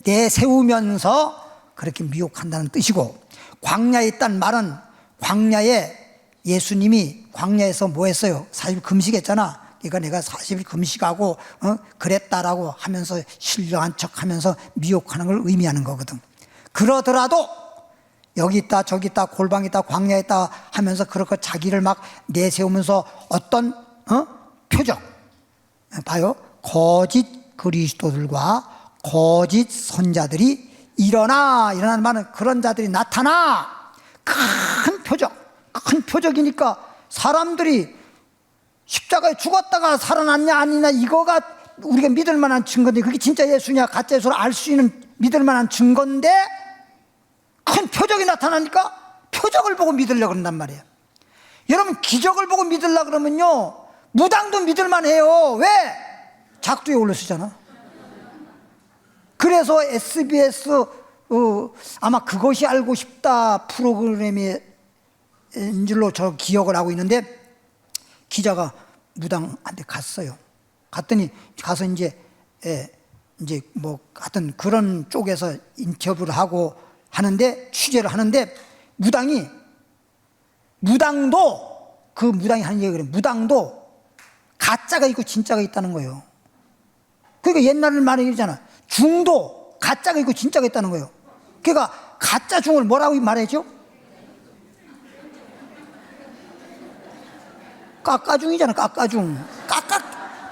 내세우면서 그렇게 미혹한다는 뜻이고, 광야에 있다는 말은 광야에 예수님이 광야에서 뭐 했어요? 40일 금식했잖아. 그러니까 내가 40일 금식하고 그랬다라고 하면서 신령한 척하면서 미혹하는 걸 의미하는 거거든. 그러더라도 여기 있다 저기 있다 골방에 있다 광야에 있다 하면서 그렇게 자기를 막 내세우면서 어떤 표적 봐요. 거짓 그리스도들과 거짓 선자들이 일어나는 말은 그런 자들이 나타나. 큰 표적이니까 사람들이 십자가에 죽었다가 살아났냐 아니냐 이거가 우리가 믿을 만한 증거인데, 그게 진짜 예수냐 가짜 예수를 알 수 있는 믿을 만한 증거인데, 큰 표적이 나타나니까 표적을 보고 믿으려고 그런단 말이에요. 여러분, 기적을 보고 믿으려고 그러면요 무당도 믿을만 해요. 왜? 작두에 올려쓰잖아. 그래서 SBS 아마 그것이 알고 싶다 프로그램인 줄로 저 기억을 하고 있는데, 기자가 무당한테 갔어요. 갔더니 가서 이제 뭐 하여튼 그런 쪽에서 인터뷰를 하고 하는데, 취재를 하는데, 무당도 그 무당이 하는 얘기가 그래. 무당도 가짜가 있고 진짜가 있다는 거예요. 그러니까 옛날 말이 이러잖아. 중도 가짜가 있고 진짜가 있다는 거예요. 그러니까 가짜 중을 뭐라고 말했죠? 깎아중이잖아. 깎아중.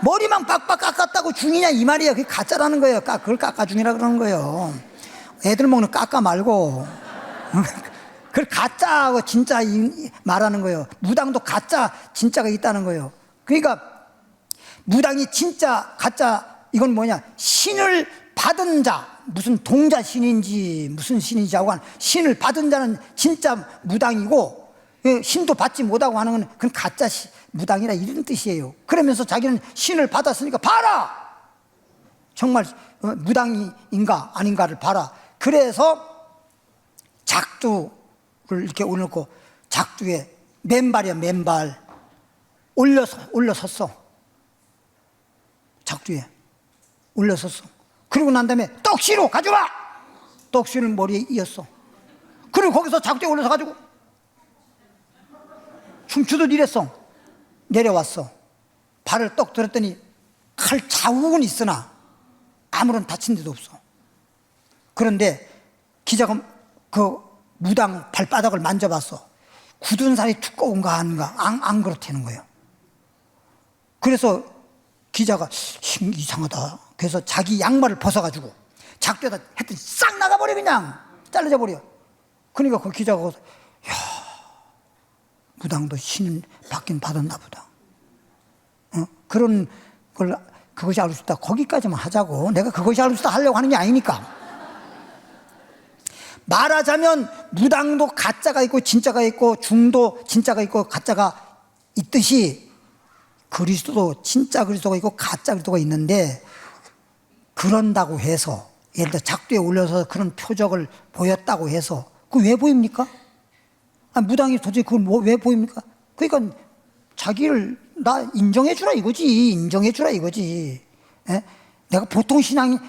머리만 빡빡 깎았다고 중이냐 이 말이야. 그게 가짜라는 거예요. 그걸 깎아중이라 그러는 거예요. 애들 먹는 깎아 말고 그걸 가짜하고 진짜 말하는 거예요. 무당도 가짜 진짜가 있다는 거예요. 그러니까 무당이 진짜 가짜 이건 뭐냐, 신을 받은 자, 무슨 동자 신인지 무슨 신인지 하고 한 신을 받은 자는 진짜 무당이고, 신도 받지 못하고 하는 건 그건 가짜 무당이라 이런 뜻이에요. 그러면서 자기는 신을 받았으니까 봐라, 정말 무당인가 아닌가를 봐라. 그래서 작두를 이렇게 올려놓고, 작두에 맨발이야 맨발 올려섰어. 작두에 올려섰어. 그러고 난 다음에 떡시로 가져와. 떡시를 머리에 이었어. 그리고 거기서 작두에 올려서 가지고 춤추듯 이랬어. 내려왔어. 발을 떡 들었더니 칼 자국은 있으나 아무런 다친 데도 없어. 그런데 기자가 그 무당 발바닥을 만져봤어. 굳은 살이 두꺼운가 아닌가 안 그렇다는 거예요. 그래서 기자가 이상하다. 그래서 자기 양말을 벗어가지고 작두에다 했더니 싹 나가버려. 그냥 잘라져 버려. 그러니까 그 기자가 야, 무당도 신 받긴 받았나 보다. 그런 걸 그것이 알고 싶다. 거기까지만 하자고. 내가 그것이 알고 싶다 하려고 하는 게 아니니까. 말하자면 무당도 가짜가 있고 진짜가 있고 중도 진짜가 있고 가짜가 있듯이 그리스도도 진짜 그리스도가 있고 가짜 그리스도가 있는데, 그런다고 해서 예를 들어 작두에 올려서 그런 표적을 보였다고 해서 그거 왜 보입니까? 아니, 무당이 도대체 그걸 왜 보입니까? 그러니까 자기를 나 인정해 주라 이거지. 인정해 주라 이거지. 예? 내가 보통 신앙이지.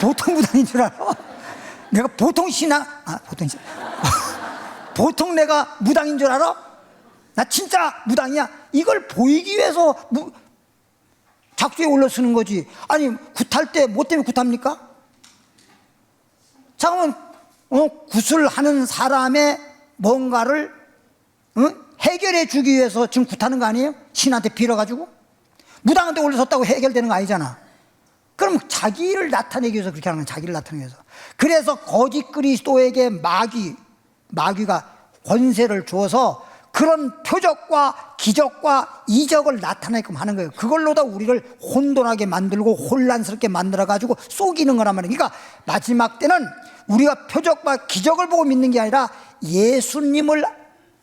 보통 무당인 줄 알아. 내가 보통 보통 내가 무당인 줄 알아? 나 진짜 무당이야. 이걸 보이기 위해서 작두에 올려 쓰는 거지. 아니, 굿할 때 뭐 때문에 굿합니까? 잠깐만, 굿을 하는 사람의 뭔가를 해결해 주기 위해서 지금 굿하는 거 아니에요? 신한테 빌어가지고. 무당한테 올려섰다고 해결되는 거 아니잖아. 그럼 자기를 나타내기 위해서 그렇게 하는 거야. 자기를 나타내기 위해서. 그래서 거짓 그리스도에게 마귀가 권세를 주어서 그런 표적과 기적과 이적을 나타내게끔 하는 거예요. 그걸로다 우리를 혼돈하게 만들고 혼란스럽게 만들어가지고 속이는 거란 말이에요. 그러니까 마지막 때는 우리가 표적과 기적을 보고 믿는 게 아니라 예수님을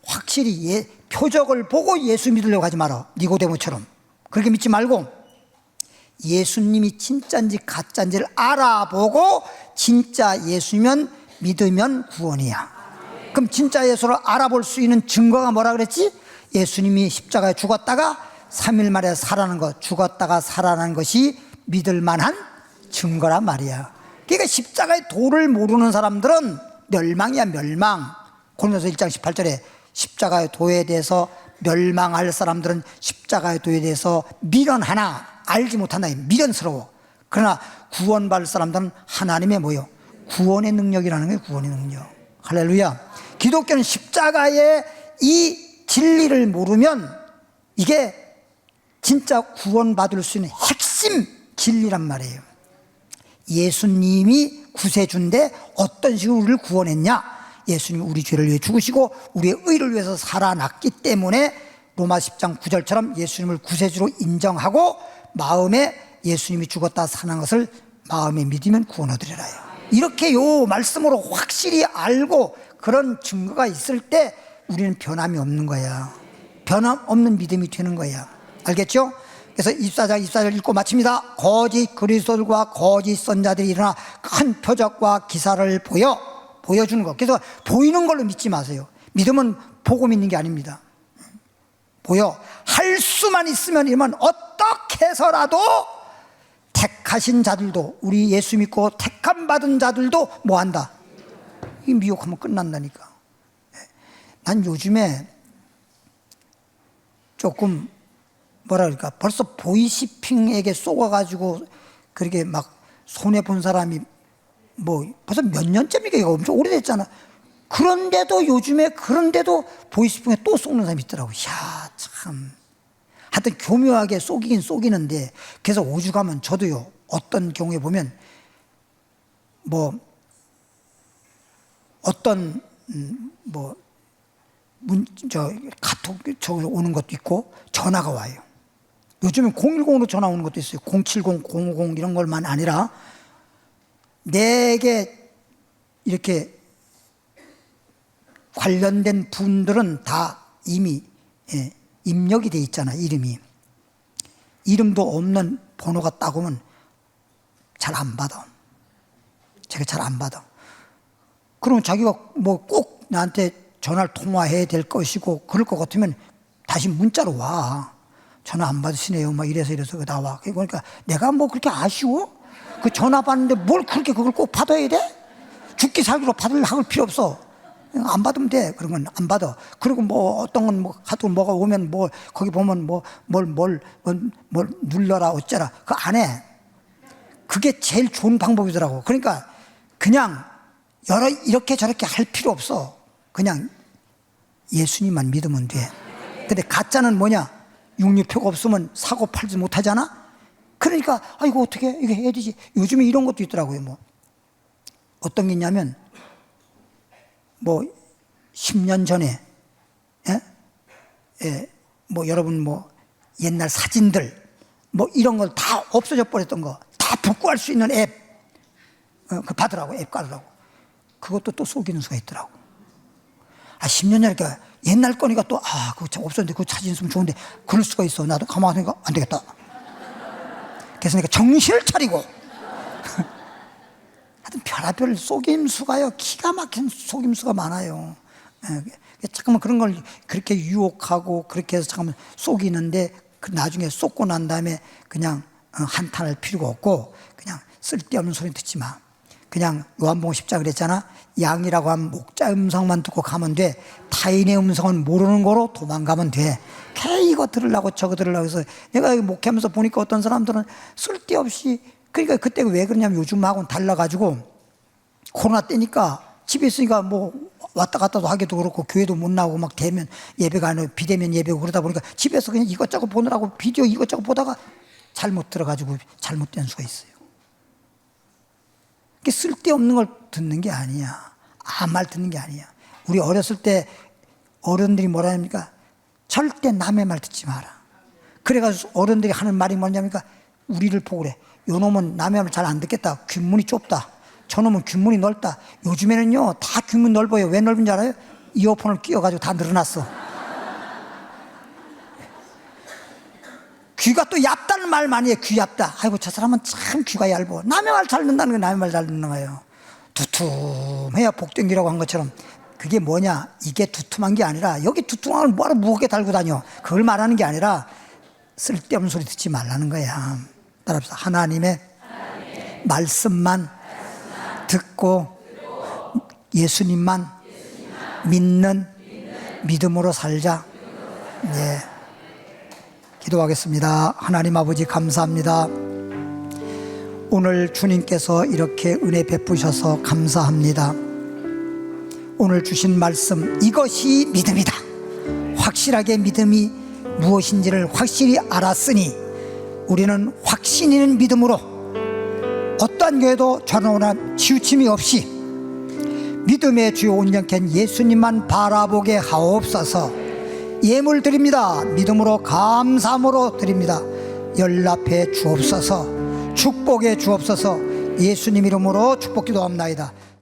확실히 표적을 보고 예수 믿으려고 하지 마라. 니고데모처럼 그렇게 믿지 말고 예수님이 진짜인지 가짜인지를 알아보고 진짜 예수면 믿으면 구원이야. 그럼 진짜 예수를 알아볼 수 있는 증거가 뭐라 그랬지? 예수님이 십자가에 죽었다가 3일 만에 살아난 것, 죽었다가 살아난 것이 믿을 만한 증거란 말이야. 그러니까 십자가의 도를 모르는 사람들은 멸망이야, 멸망. 고린도서 1장 18절에 십자가의 도에 대해서 멸망할 사람들은 십자가의 도에 대해서 미련하나 알지 못한다. 미련스러워. 그러나 구원받을 사람들은 하나님의 뭐요? 구원의 능력이라는 거예요. 구원의 능력. 할렐루야. 기독교는 십자가의 이 진리를 모르면 이게 진짜 구원받을 수 있는 핵심 진리란 말이에요. 예수님이 구세주인데 어떤 식으로 우리를 구원했냐? 예수님이 우리 죄를 위해 죽으시고 우리의 의를 위해서 살아났기 때문에 로마 10장 9절처럼 예수님을 구세주로 인정하고 마음에 예수님이 죽었다 사는 것을 마음에 믿으면 구원 얻으리라. 이렇게 요 말씀으로 확실히 알고 그런 증거가 있을 때 우리는 변함이 없는 거야. 변함없는 믿음이 되는 거야. 알겠죠? 그래서 24장 24절 읽고 마칩니다. 거짓 그리스도들과 거짓 선자들이 일어나 큰 표적과 기사를 보여주는 것. 그래서 보이는 걸로 믿지 마세요. 믿음은 보고 믿는 게 아닙니다. 할 수만 있으면 이러면 어떻게 해서라도 택하신 자들도, 우리 예수 믿고 택함 받은 자들도 뭐 한다? 이 미혹하면 끝난다니까. 난 요즘에 조금 뭐라 그럴까, 벌써 보이시핑에게 쏘아가지고 그렇게 막 손해본 사람이 뭐 벌써 몇 년째입니까? 이거 엄청 오래됐잖아. 그런데도 요즘에 보이시핑에 또 쏘는 사람이 있더라고. 야, 참. 하여튼 교묘하게 쏘기긴 쏘기는데, 그래서 오죽하면 저도요, 어떤 경우에 보면 뭐 어떤 카톡 저기서 오는 것도 있고 전화가 와요. 요즘은 010으로 전화 오는 것도 있어요. 070, 050 이런 걸만 아니라 내게 이렇게 관련된 분들은 다 이미 입력이 돼 있잖아. 이름도 없는 번호가 딱 오면 잘 안 받아. 제가 잘 안 받아. 그러면 자기가 뭐 꼭 나한테 전화를 통화해야 될 것이고 그럴 것 같으면 다시 문자로 와. 전화 안 받으시네요. 막 이래서 나와. 그러니까 내가 뭐 그렇게 아쉬워? 그 전화 받는데 뭘 그렇게 그걸 꼭 받아야 돼? 죽기 살기로 받을 필요 없어. 안 받으면 돼. 그러면 안 받아. 그리고 뭐 어떤 건 뭐 하도 뭐가 오면 뭐 거기 보면 뭘 눌러라 어쩌라. 그거 안 해. 그게 제일 좋은 방법이더라고. 그러니까 그냥 이렇게 저렇게 할 필요 없어. 그냥 예수님만 믿으면 돼. 근데 가짜는 뭐냐? 육류표가 없으면 사고 팔지 못하잖아? 그러니까, 이거 어떻게, 이거 해야 되지? 요즘에 이런 것도 있더라고요. 뭐. 어떤 게 있냐면, 10년 전에, 여러분 옛날 사진들, 이런 걸 다 없어져 버렸던 거, 다 복구할 수 있는 앱, 받으라고, 앱 깔으라고. 그것도 또 속이는 수가 있더라고. 10년 전이니까 옛날 거니까 또 그거 참 없었는데 그거 사진 있으면 좋은데 그럴 수가 있어. 나도 가만히 생각하니까 안 되겠다. 그래서 내가 정신을 차리고 하여튼 별의별 속임수가요, 기가 막힌 속임수가 많아요. 잠깐만 그런 걸 그렇게 유혹하고 그렇게 해서 잠깐만 속이는데 나중에 속고 난 다음에 그냥 한탄할 필요가 없고 그냥 쓸데없는 소리 듣지 마. 그냥 요한복음 10장 그랬잖아. 양이라고 하면 목자 음성만 듣고 가면 돼. 타인의 음성은 모르는 거로 도망가면 돼. 이거 들으려고 저거 들으려고 해서 내가 목회하면서 보니까 어떤 사람들은 쓸데없이, 그러니까 그때 왜 그러냐면 요즘하고는 달라가지고 코로나 때니까 집에 있으니까 뭐 왔다 갔다도 하기도 그렇고 교회도 못 나오고 막 대면 예배가 아니고 비대면 예배고 그러다 보니까 집에서 그냥 이것저것 보느라고 비디오 이것저것 보다가 잘못 들어가지고 잘못된 수가 있어요. 그게 쓸데없는 걸 듣는 게 아니야. 아무 말 듣는 게 아니야. 우리 어렸을 때 어른들이 뭐라 합니까? 절대 남의 말 듣지 마라. 그래가지고 어른들이 하는 말이 뭐냐니까 우리를 보고 그래. 요 놈은 남의 말 잘 안 듣겠다. 귓문이 좁다. 저놈은 귓문이 넓다. 요즘에는요 다 귓문 넓어요. 왜 넓은지 알아요? 이어폰을 끼워가지고 다 늘어났어. 귀가 또 얇다는 말 많이 해요. 귀 얇다. 아이고 저 사람은 참 귀가 얇어. 남의 말 잘 듣는다는 게 남의 말 잘 듣는 거예요. 두툼해야 복덩이라고 한 것처럼 그게 뭐냐, 이게 두툼한 게 아니라 여기 두툼한 걸 뭐하러 무겁게 달고 다녀. 그걸 말하는 게 아니라 쓸데없는 소리 듣지 말라는 거야. 따라합시다. 하나님의 말씀만 듣고 예수님만 믿는 믿음으로 살자. 예. 기도하겠습니다. 하나님 아버지 감사합니다. 오늘 주님께서 이렇게 은혜 베푸셔서 감사합니다. 오늘 주신 말씀, 이것이 믿음이다. 확실하게 믿음이 무엇인지를 확실히 알았으니 우리는 확신 있는 믿음으로 어떠한 교회도 전원한 치우침이 없이 믿음의 주요 온전케 예수님만 바라보게 하옵소서. 예물 드립니다. 믿음으로 감사함으로 드립니다. 연락해 주옵소서. 축복해 주옵소서. 예수님 이름으로 축복 기도합나이다.